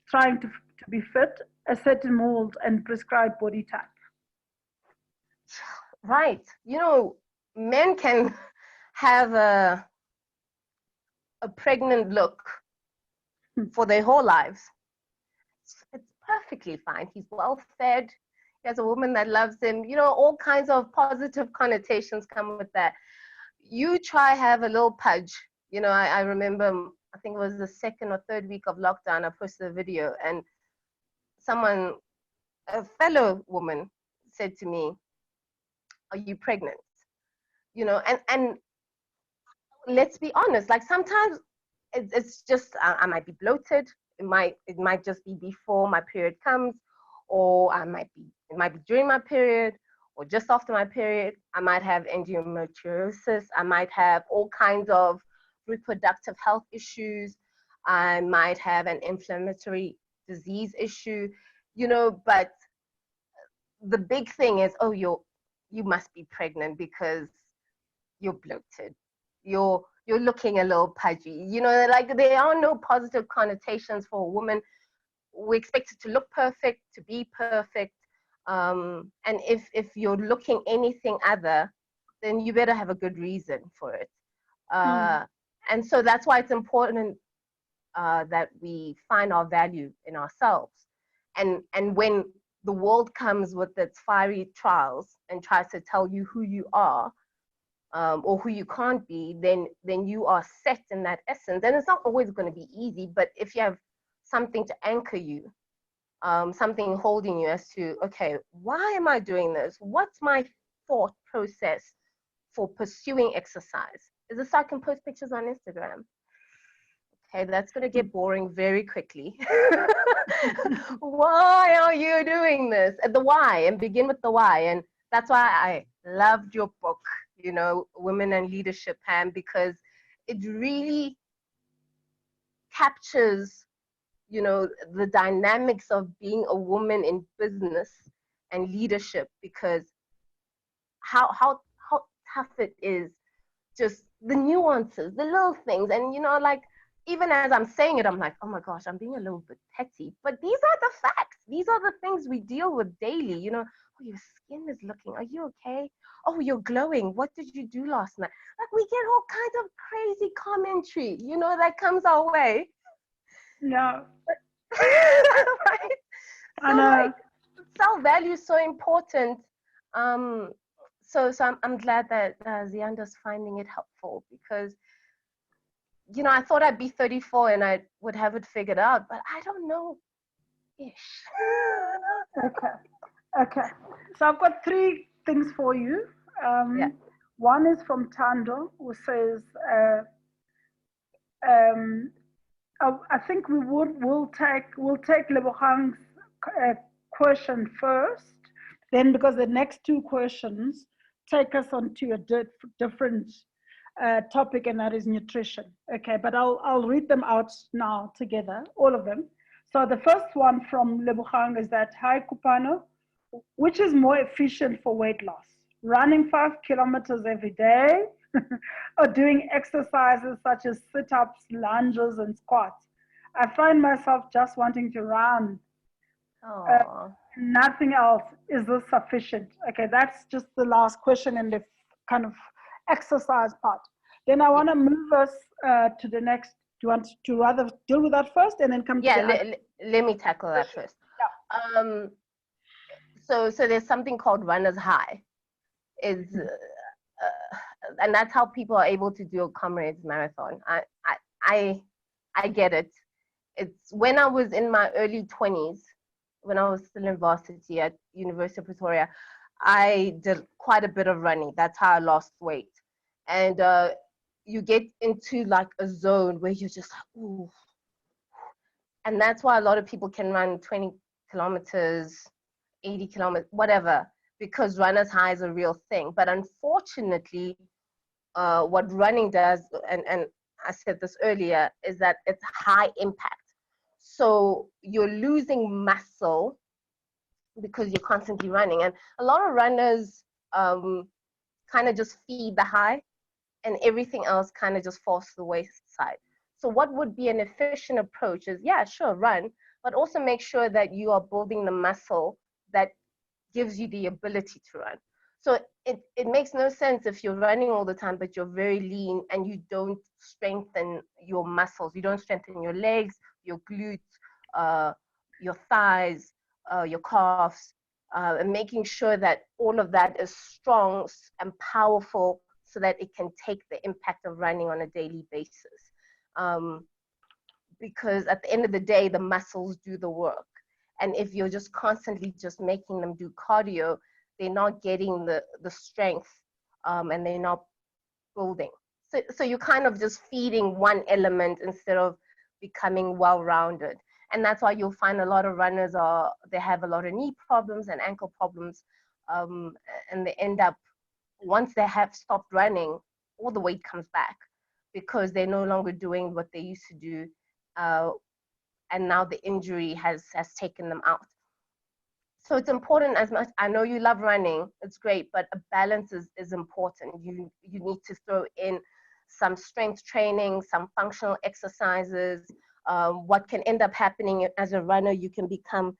trying to be fit, a certain mold and prescribed body type. Right. You know, men can have a pregnant look for their whole lives. It's perfectly fine. He's well fed. He has a woman that loves him. You know, all kinds of positive connotations come with that. You try have a little pudge. You know, I remember, I think it was the 2nd or 3rd week of lockdown, I posted a video and someone, a fellow woman said to me, are you pregnant? You know, and let's be honest, like sometimes it's just, I might be bloated. It might just be before my period comes, or it might be during my period, or just after my period. I might have endometriosis. I might have all kinds of reproductive health issues. I might have an inflammatory disease issue, you know, but the big thing is, oh, you must be pregnant because you're bloated, you're looking a little pudgy, you know, like there are no positive connotations for a woman. We're expected to look perfect, to be perfect, and if you're looking anything other, then you better have a good reason for it. And so that's why it's important that we find our value in ourselves. And when the world comes with its fiery trials and tries to tell you who you are, or who you can't be, then you are set in that essence. And it's not always going to be easy, but if you have something to anchor you, something holding you as to, okay, why am I doing this? What's my thought process for pursuing exercise? Is this so I can post pictures on Instagram? Okay, that's going to get boring very quickly. Why are you doing this? The why, and begin with the why. And that's why I loved your book, you know, Women and Leadership, Pam, because it really captures, you know, the dynamics of being a woman in business and leadership, because how tough it is, just the nuances, the little things. And, you know, like, even as I'm saying it, I'm like, oh my gosh, I'm being a little bit petty. But these are the facts. These are the things we deal with daily. You know, oh, your skin is looking, are you okay? Oh, you're glowing. What did you do last night? Like, we get all kinds of crazy commentary, you know, that comes our way. Yeah. Right? So, like, self-value is so important. So I'm glad that Zianda's finding it helpful, because, you know, I thought I'd be 34 and I would have it figured out, but I don't know ish. Okay. So I've got three things for you. Yeah. One is from Tando, who says, I think we'll take Lebohang's question first, then, because the next two questions take us onto a different topic, and that is nutrition. Okay, but I'll read them out now together, all of them. So the first one from Lebohang is that, hi Kupano, which is more efficient for weight loss? Running 5 kilometers every day or doing exercises such as sit-ups, lunges, and squats? I find myself just wanting to run. Nothing else. Is this sufficient? Okay, that's just the last question in the kind of exercise part. Then I want to move us to the next. Do you want to rather deal with that first and then come to the let me tackle that first. Yeah. So there's something called runner's high. And that's how people are able to do a Comrades marathon. I get it. It's when I was in my early 20s, when I was still in varsity at University of Pretoria, I did quite a bit of running. That's how I lost weight. And you get into like a zone where you're just like, ooh. And that's why a lot of people can run 20 kilometers, 80 kilometers, whatever, because runner's high is a real thing. But unfortunately, what running does, and I said this earlier, is that it's high impact. So you're losing muscle because you're constantly running. And a lot of runners kind of just feed the high, and everything else kind of just falls to the wayside. So what would be an efficient approach is, yeah, sure, run, but also make sure that you are building the muscle that gives you the ability to run. So it makes no sense if you're running all the time, but you're very lean and you don't strengthen your muscles. You don't strengthen your legs, your glutes, your thighs, your calves, and making sure that all of that is strong and powerful so that it can take the impact of running on a daily basis. Because at the end of the day, the muscles do the work. And if you're just constantly just making them do cardio, they're not getting the strength, and they're not building. So you're kind of just feeding one element instead of becoming well-rounded. And that's why you'll find a lot of runners they have a lot of knee problems and ankle problems, and they end up, once they have stopped running, all the weight comes back because they're no longer doing what they used to do, and now the injury has taken them out. So it's important. As much, I know you love running, it's great, but a balance is important. You need to throw in some strength training, some functional exercises. What can end up happening as a runner, you can become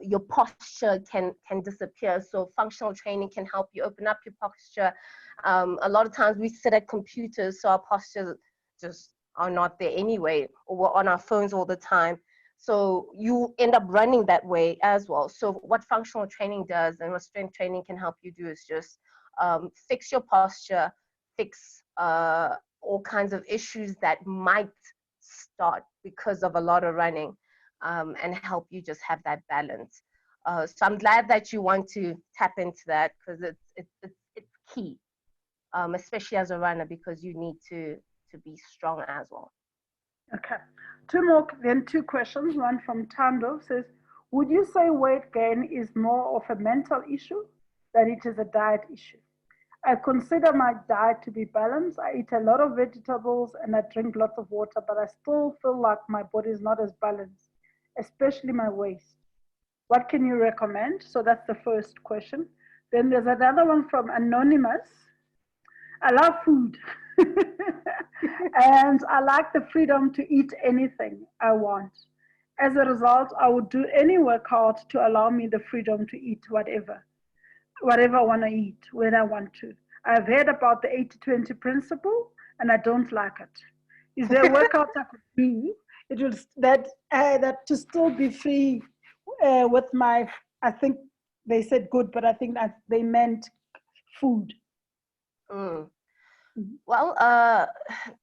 your posture can disappear. So functional training can help you open up your posture. A lot of times we sit at computers, so our postures just are not there anyway, or we're on our phones all the time. So you end up running that way as well. So what functional training does and what strength training can help you do is just fix your posture, fix all kinds of issues that might start because of a lot of running, and help you just have that balance. So I'm glad that you want to tap into that, because it's key, especially as a runner, because you need to be strong as well. Okay. Two questions. One from Tando says, would you say weight gain is more of a mental issue than it is a diet issue? I consider my diet to be balanced. I eat a lot of vegetables and I drink lots of water, but I still feel like my body is not as balanced, especially my waist. What can you recommend? So that's the first question. Then there's another one from Anonymous. I love food. And I like the freedom to eat anything I want. As a result, I would do any workout to allow me the freedom to eat whatever I want to eat, when I want to. I've heard about the 80-20 principle and I don't like it. Is there a workout I could do? It will that to still be free with my, I think they said good, but I think that they meant food. Mm. Well,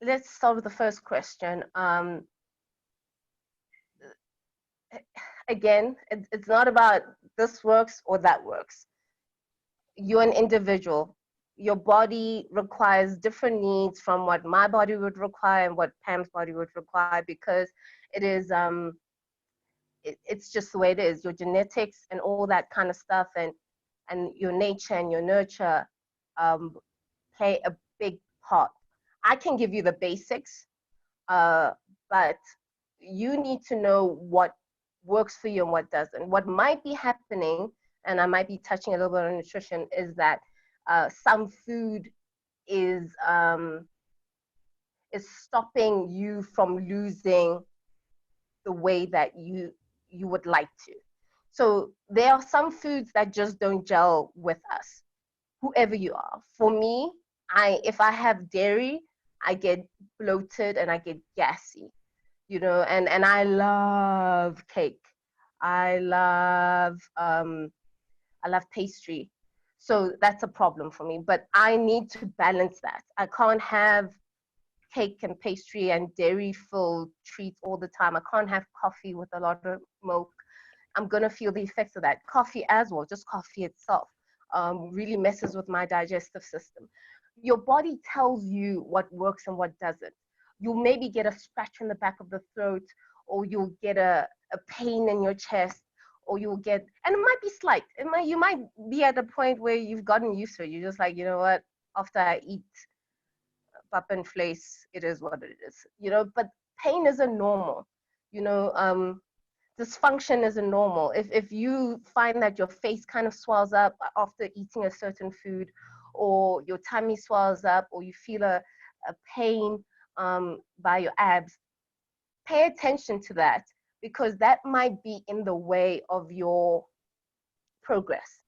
let's start with the first question. Again, it's not about this works or that works. You're an individual. Your body requires different needs from what my body would require and what Pam's body would require, because it is it's just the way it is. Your genetics and all that kind of stuff, and your nature and your nurture play a big part. I can give you the basics, but you need to know what works for you and what doesn't. What might be happening, and I might be touching a little bit on nutrition, is that some food is stopping you from losing the way that you would like to. So there are some foods that just don't gel with us, whoever you are. For me, if I have dairy, I get bloated and I get gassy, and I love cake. I love pastry. So that's a problem for me, but I need to balance that. I can't have cake and pastry and dairy filled treats all the time. I can't have coffee with a lot of milk. I'm gonna feel the effects of that. Coffee as well, just coffee itself, really messes with my digestive system. Your body tells you what works and what doesn't. You'll maybe get a scratch in the back of the throat, or you'll get a pain in your chest, or you'll get, and it might be slight. You might be at a point where you've gotten used to it. You're just like, you know what, after I eat pap and vlees, it is what it is, but pain isn't normal, dysfunction isn't normal. If you find that your face kind of swells up after eating a certain food, or your tummy swells up, or you feel a pain by your abs, pay attention to that, because that might be in the way of your progress.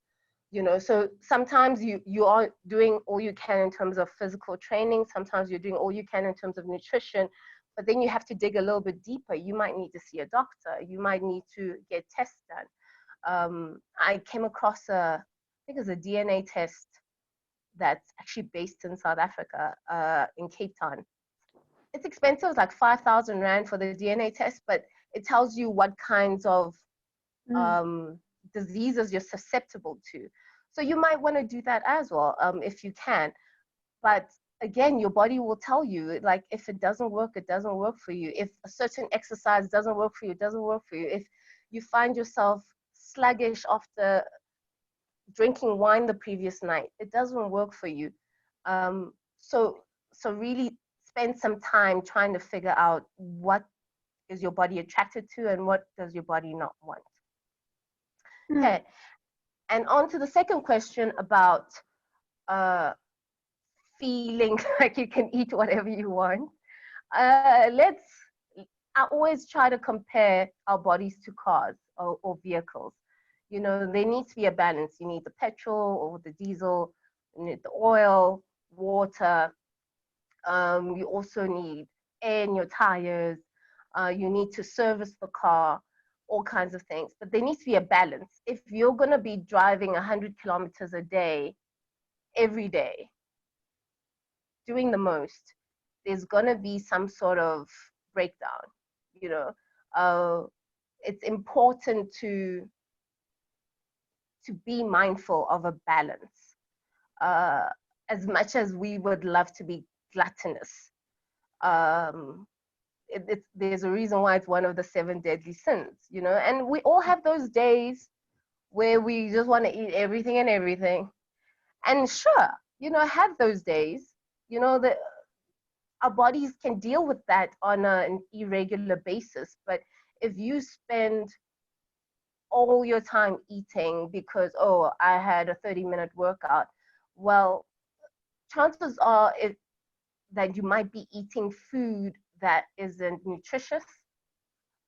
So sometimes you are doing all you can in terms of physical training. Sometimes you're doing all you can in terms of nutrition, but then you have to dig a little bit deeper. You might need to see a doctor. You might need to get tests done. I came across I think it's a DNA test that's actually based in South Africa, in Cape Town. It's expensive. It's like 5,000 Rand for the DNA test, but it tells you what kinds of diseases you're susceptible to. So you might want to do that as well, if you can. But again, your body will tell you, like, if it doesn't work, it doesn't work for you. If a certain exercise doesn't work for you, it doesn't work for you. If you find yourself sluggish after drinking wine the previous night, it doesn't work for you. So really spend some time trying to figure out what is your body attracted to and what does your body not want. Okay. And on to the second question about feeling like you can eat whatever you want. I always try to compare our bodies to cars or vehicles. You know, there needs to be a balance. You need the petrol or the diesel, you need the oil, water. You also need air in your tires. You need to service the car, all kinds of things. But there needs to be a balance. If you're going to be driving 100 kilometers a day, every day, doing the most, there's going to be some sort of breakdown. You know, it's important to be mindful of a balance. As much as we would love to be gluttonous, there's a reason why it's one of the 7 deadly sins, you know. And we all have those days where we just want to eat everything and everything. And sure, you know, have those days, you know, that our bodies can deal with that on an irregular basis. But if you spend all your time eating because, oh, I had a 30-minute workout, well, chances are that you might be eating food that isn't nutritious.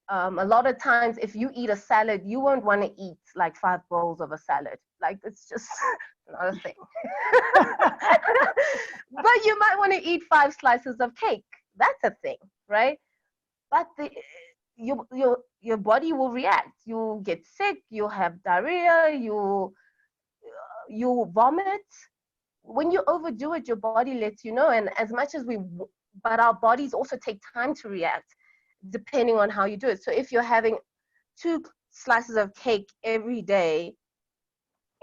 A lot of times, if you eat a salad, you won't want to eat like 5 bowls of a salad. Like, it's just not a thing. But you might want to eat 5 slices of cake. That's a thing, right? But your body will react. You'll get sick. You'll have diarrhea. You'll vomit. When you overdo it, your body lets you know. And as much as but our bodies also take time to react, depending on how you do it. So if you're having 2 slices of cake every day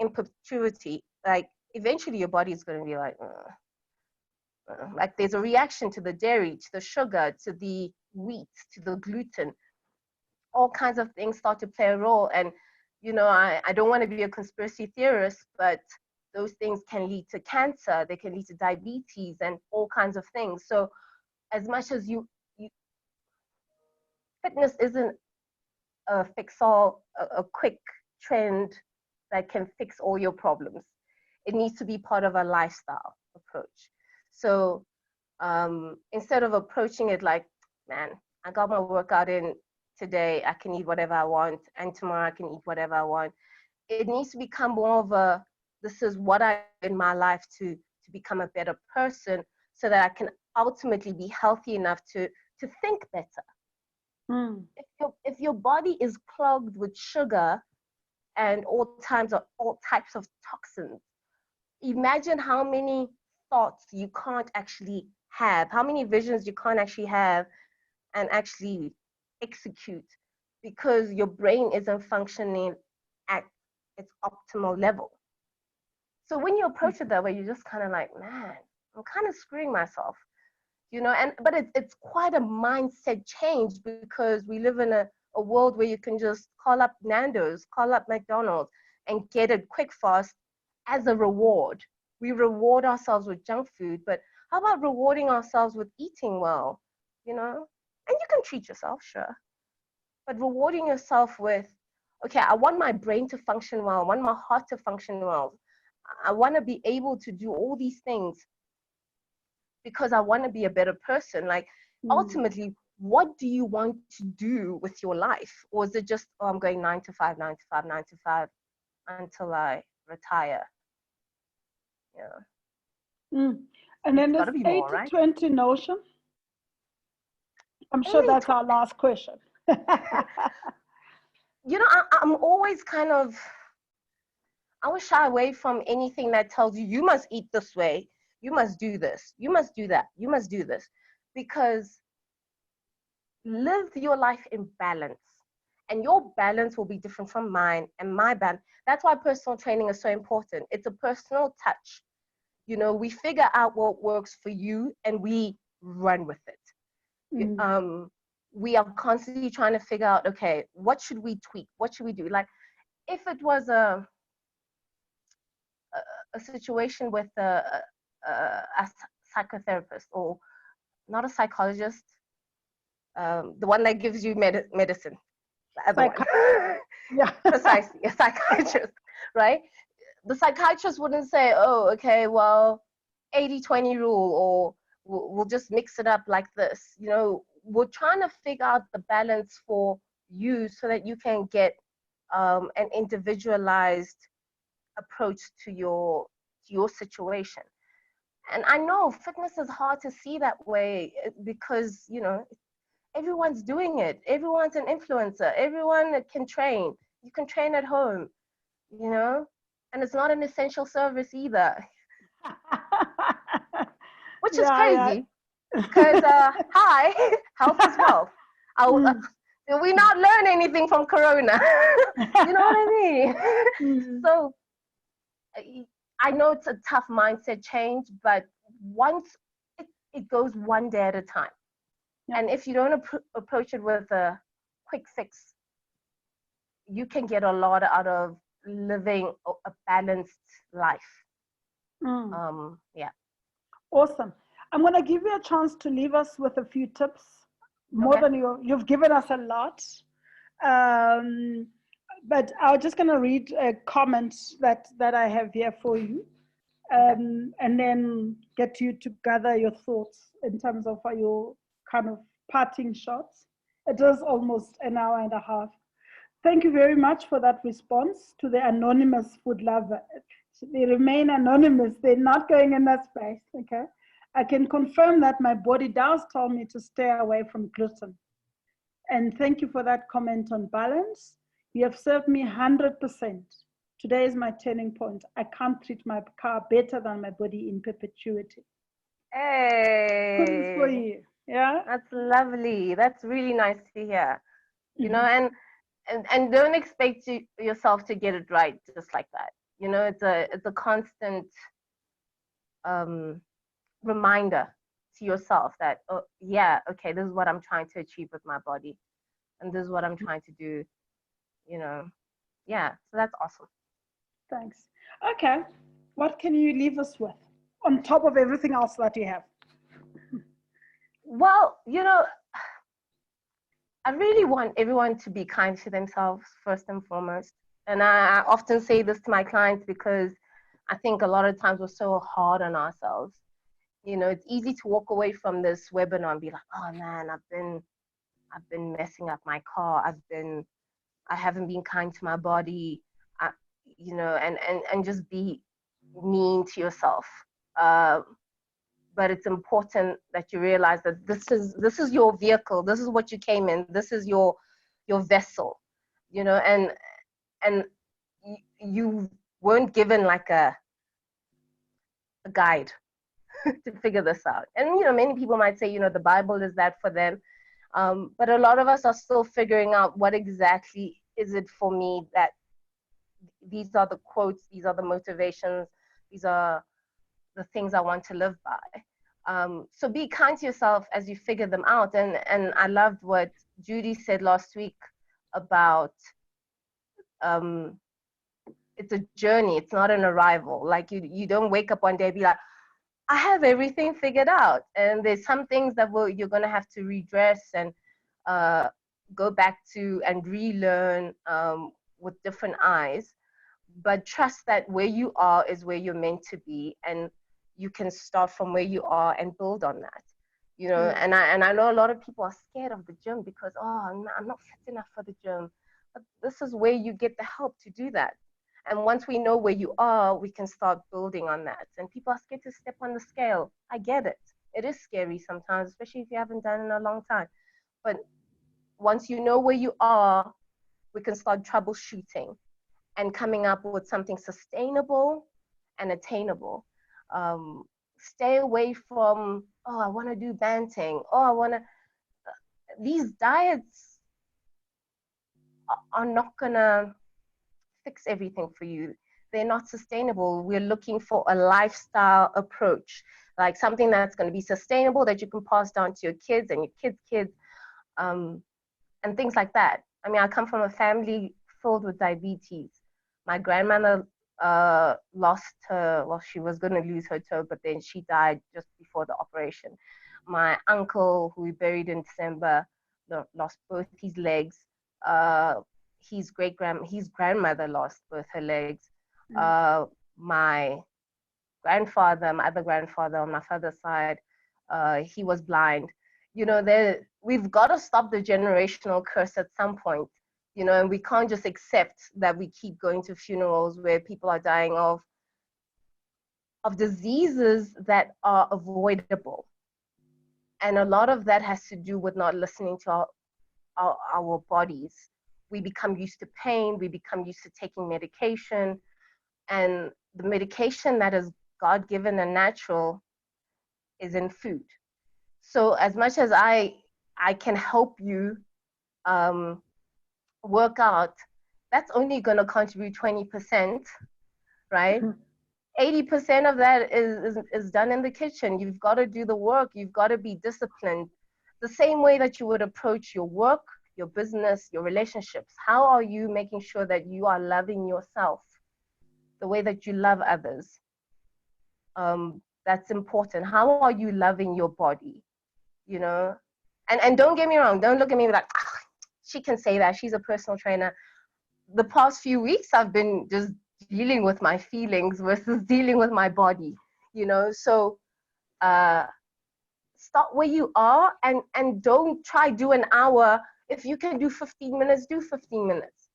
in perpetuity, like, eventually your body is going to be like there's a reaction to the dairy, to the sugar, to the wheat, to the gluten. All kinds of things start to play a role. And, you know, I don't want to be a conspiracy theorist, but those things can lead to cancer. They can lead to diabetes and all kinds of things. So as much as fitness isn't a a quick trend that can fix all your problems. It needs to be part of a lifestyle approach. So instead of approaching it like, man, I got my workout in today, I can eat whatever I want, and tomorrow I can eat whatever I want. It needs to become more of this is what I do in my life to become a better person, so that I can ultimately be healthy enough to think better. If your body is clogged with sugar and all types of toxins, imagine how many thoughts you can't actually have, how many visions you can't actually have and actually execute, because your brain isn't functioning at its optimal level. So when you approach it that way, you're just kind of like, man, I'm kind of screwing myself, you know. But it's quite a mindset change, because we live in a world where you can just call up Nando's, call up McDonald's, and get it quick, fast as a reward. We reward ourselves with junk food, but how about rewarding ourselves with eating well, you know? And you can treat yourself, sure, but rewarding yourself with, okay, I want my brain to function well, I want my heart to function well, I want to be able to do all these things because I want to be a better person. Like, ultimately, what do you want to do with your life? Or is it just, oh, I'm going 9 to 5, 9 to 5, 9 to 5 until I retire? Yeah. And then this more, 80-20 notion. I'm sure that's our last question. You know, I'm always kind of, I always shy away from anything that tells you, you must eat this way, you must do this, you must do that, you must do this. Because live your life in balance. And your balance will be different from mine and my balance. That's why personal training is so important. It's a personal touch. You know, we figure out what works for you and we run with it. We are constantly trying to figure out, okay, what should we tweak? What should we do? Like, if it was a situation with a psychotherapist, or not a psychologist, the one that gives you medicine, the other one. Yeah. Precisely, a psychiatrist, right? The psychiatrist wouldn't say, oh, okay, well, 80-20 rule, or we'll just mix it up like this. You know, we're trying to figure out the balance for you so that you can get an individualized approach to your situation. And I know fitness is hard to see that way because, you know, everyone's doing it. Everyone's an influencer. Everyone can train. You can train at home, you know, and it's not an essential service either, which is Yeah, crazy because, hi, health is wealth. yeah. Did we not learn anything from Corona? You know what I mean? Mm. So I know it's a tough mindset change, but once it goes one day at a time. Yeah. And if you don't approach it with a quick fix, you can get a lot out of living a balanced life. Mm. Yeah. Awesome. I'm going to give you a chance to leave us with a few tips, more Okay. than you've given us a lot. Um, but I'm just going to read a comment that I have here for you, Okay. and then get you to gather your thoughts in terms of your kind of parting shots. It is almost an hour and a half. Thank you very much for that response to the anonymous food lover. They remain anonymous. They're not going in that space, okay? I can confirm that my body does tell me to stay away from gluten. And thank you for that comment on balance. You have served me 100%. Today is my turning point. I can't treat my car better than my body in perpetuity. Kudos for Hey, you. Yeah? that's lovely. That's really nice to hear. You know, Mhm. and don't expect yourself to get it right just like that. You know, it's a constant um, reminder to yourself that, oh yeah, okay, this is what I'm trying to achieve with my body, and this is what I'm trying to do. You know, yeah. So that's awesome. Thanks. Okay. What can you leave us with on top of everything else that you have? Well, you know, I really want everyone to be kind to themselves first and foremost. And I often say this to my clients because I think a lot of times we're so hard on ourselves. You know, it's easy to walk away from this webinar and be like, oh man, I've been messing up my car. I haven't been kind to my body. I, you know, and just be mean to yourself. Uh, but it's important that you realize that this is your vehicle. This is what you came in. This is your vessel. You know, and you weren't given like a guide to figure this out. And you know, many people might say, you know, the Bible is that for them. But a lot of us are still figuring out what exactly is it for me, that these are the quotes, these are the motivations, these are the things I want to live by. So be kind to yourself as you figure them out. And I loved what Judy said last week about um, it's a journey, it's not an arrival. Like you don't wake up one day and be like, I have everything figured out. And there's some things that you're going to have to redress and uh, go back to and relearn with different eyes. But trust that where you are is where you're meant to be, and you can start from where you are and build on that. You know, and I know a lot of people are scared of the gym because, oh, I'm not fit enough for the gym. But this is where you get the help to do that. And once we know where you are, we can start building on that. And people are scared to step on the scale. I get it. It is scary sometimes, especially if you haven't done it in a long time. But once you know where you are, we can start troubleshooting and coming up with something sustainable and attainable. Stay away from, oh, I want to do banting. Oh, I want to. These diets are not going to fix everything for you. They're not sustainable. We're looking for a lifestyle approach, like something that's going to be sustainable that you can pass down to your kids and your kids' kids, and things like that. I mean, I come from a family filled with diabetes. My grandmother lost her, well, she was going to lose her toe, but then she died just before the operation. My uncle, who we buried in December, lost both his legs. his grandmother lost both her legs. My grandfather, my other grandfather on my father's side, he was blind. You know, we've got to stop the generational curse at some point, you know, and we can't just accept that we keep going to funerals where people are dying of diseases that are avoidable. And a lot of that has to do with not listening to our bodies. We become used to pain, we become used to taking medication, and the medication that is God-given and natural is in food. So as much as I can help you work out, that's only going to contribute 20%, right? 80% of that is done in the kitchen. You've got to do the work. You've got to be disciplined. The same way that you would approach your work, your business, your relationships. How are you making sure that you are loving yourself the way that you love others? That's important. How are you loving your body? You know, and don't get me wrong. Don't look at me like, oh, she can say that. She's a personal trainer. The past few weeks, I've been just dealing with my feelings versus dealing with my body, you know. So start where you are, and don't try do an hour. If you can do 15 minutes, do 15 minutes.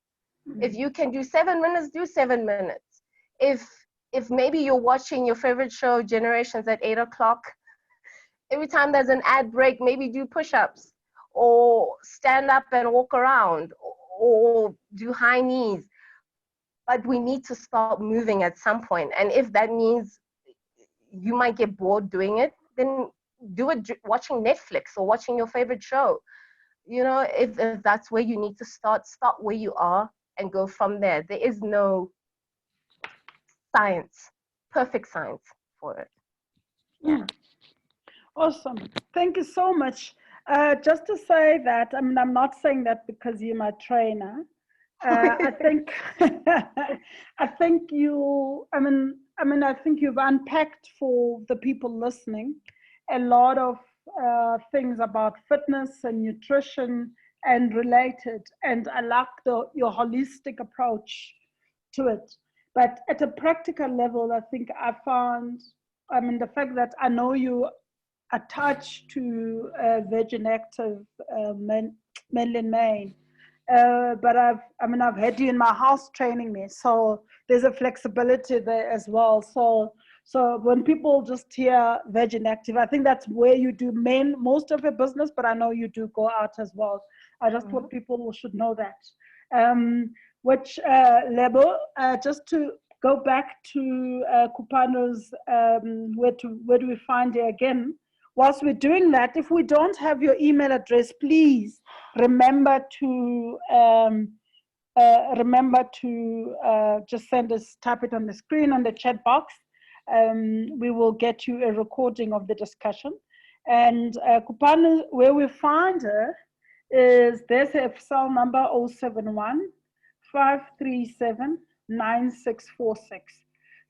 If you can do 7 minutes, do 7 minutes. If maybe you're watching your favorite show, Generations, at 8 o'clock, every time there's an ad break, maybe do push-ups or stand up and walk around or do high knees. But we need to start moving at some point. And if that means you might get bored doing it, then do it watching Netflix or watching your favorite show. You know, if that's where you need to start where you are and go from there. There is no perfect science for it. Yeah. Awesome. Thank you so much. Just to say that, I mean, I'm not saying that because you're my trainer. I think I think you've unpacked for the people listening a lot of things about fitness and nutrition and related, and I like your holistic approach to it. But at a practical level, I think I found, I mean, the fact that I know you attached to Virgin Active Menlyn Main. But I've had you in my house training me, so there's a flexibility there as well. So when people just hear Virgin Active, I think that's where you do most of your business, but I know you do go out as well. I just thought people should know that. Which level, just to go back to Kupano's, where do we find you again? Whilst we're doing that, if we don't have your email address, please remember to just send us, type it on the screen on the chat box. We will get you a recording of the discussion. And Kupano, where we find her is, there's a cell number 071 537 9646.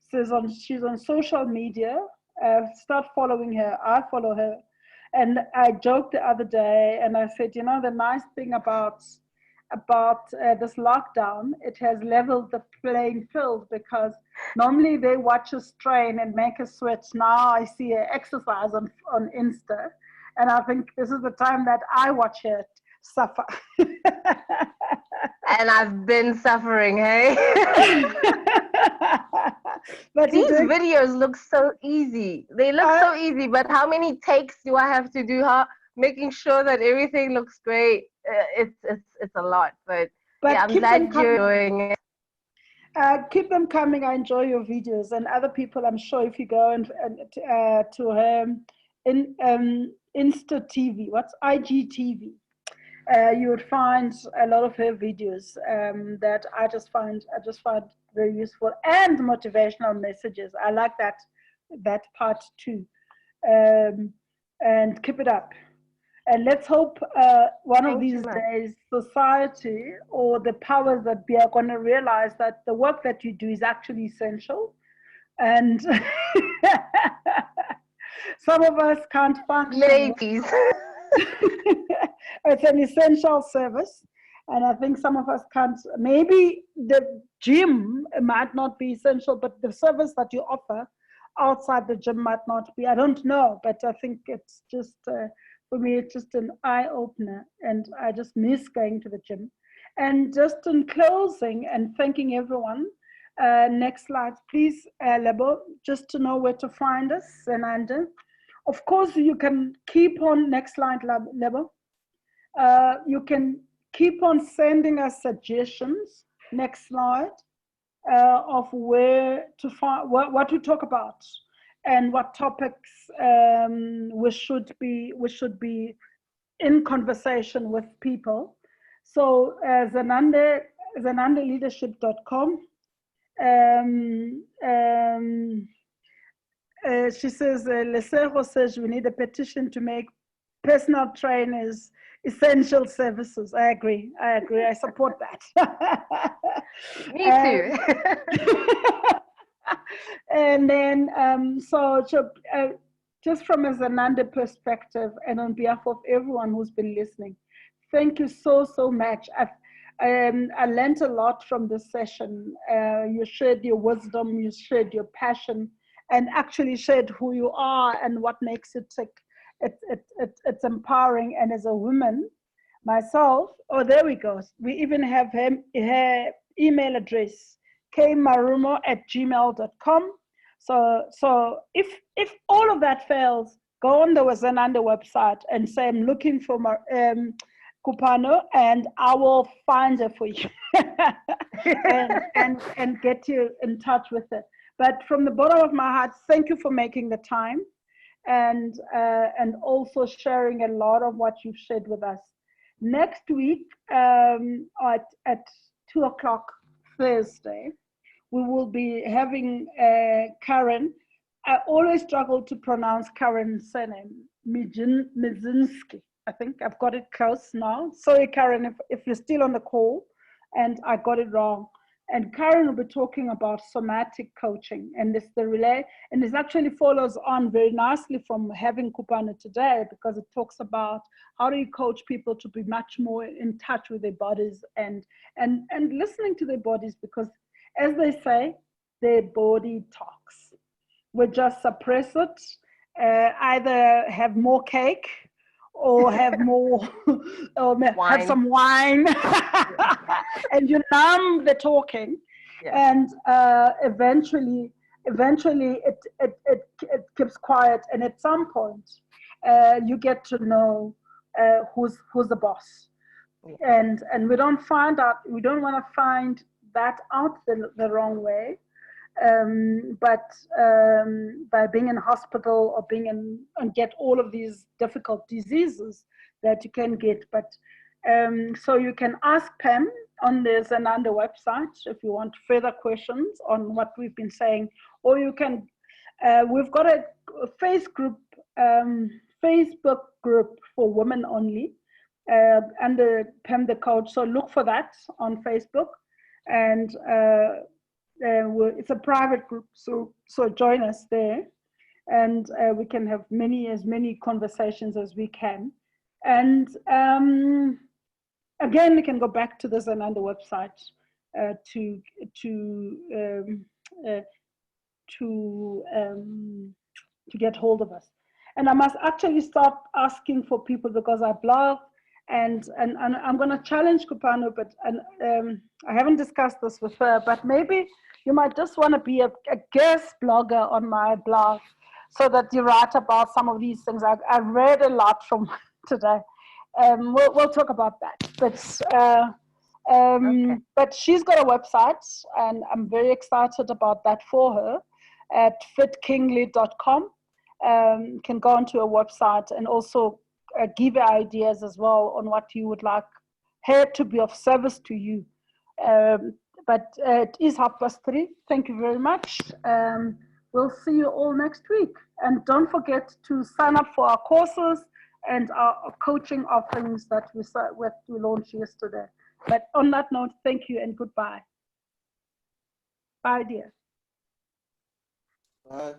So she's on social media. Start following her. I follow her. And I joked the other day and I said, you know, the nice thing about this lockdown, it has leveled the playing field, because normally they watch us train and make us sweat. Now I see her exercise on Insta, and I think this is the time that I watch her suffer. And I've been suffering, hey? But these videos look so easy. They look so easy, but how many takes do I have to do? Making sure that everything looks great. It's a lot, but yeah, I'm glad you're doing it. Keep them coming. I enjoy your videos, and other people, I'm sure, if you go to her Insta TV, what's IGTV, you would find a lot of her videos that I just find very useful, and motivational messages. I like that part too. And keep it up. And let's hope one of these days society or the powers that be are going to realize that the work that you do is actually essential. And some of us can't function. Ladies. It's an essential service. And I think some of us can't, maybe the gym might not be essential, but the service that you offer outside the gym might not be. I don't know, but I think it's just, for me, it's just an eye opener, and I just miss going to the gym. And just in closing and thanking everyone, next slide, please, Lebo, just to know where to find us, Zenande. Of course, you can keep on, next slide, Lebo. You can keep on sending us suggestions, next slide, of where to find, what to talk about and what topics we should be in conversation with people. So zenandeleadership.com. She says, Lesero says we need a petition to make personal trainers essential services. I agree. I support that. Me too. And then, just from a Zenande perspective, and on behalf of everyone who's been listening, thank you so much. I learned a lot from this session. You shared your wisdom, you shared your passion, and actually shared who you are and what makes you tick. It's empowering. And as a woman myself, oh, there we go. We even have her email address, kmarumo@gmail.com. So if all of that fails, go on the Zenande website and say, I'm looking for Kupano, and I will find her for you and get you in touch with her. But from the bottom of my heart, thank you for making the time and also sharing a lot of what you've shared with us. Next week at 2:00 Thursday, we will be having Karen. I always struggle to pronounce Karen's surname, Mizinski. I think I've got it close now. Sorry, Karen, if you're still on the call and I got it wrong. And Karen will be talking about somatic coaching, and it's the relay, and it actually follows on very nicely from having Kupano today, because it talks about how do you coach people to be much more in touch with their bodies and listening to their bodies, because as they say, their body talks. We just suppress it, either have more cake or have more, or have some wine, and you numb the talking, and eventually it keeps quiet, and at some point you get to know who's the boss, and we don't want to find that out the wrong way. But by being in hospital or being and get all of these difficult diseases that you can get. But so you can ask Pam on the Zenande website if you want further questions on what we've been saying, or you can, we've got a Facebook group for women only under Pam the Coach. So look for that on Facebook, and it's a private group, so join us there, and we can have as many conversations as we can. And again, we can go back to the Zenande website to get hold of us. And I must actually start asking for people, because I blog, and I'm going to challenge Kupano, but I haven't discussed this with her, but maybe you might just want to be a guest blogger on my blog, so that you write about some of these things. I've read a lot from today. We'll talk about that. But she's got a website, and I'm very excited about that for her, at fitkingley.com. Can go onto her website and also give her ideas as well on what you would like her to be of service to you. But it is 3:30. Thank you very much. We'll see you all next week. And don't forget to sign up for our courses and our coaching offerings that we launched yesterday. But on that note, thank you and goodbye. Bye, dear. Bye.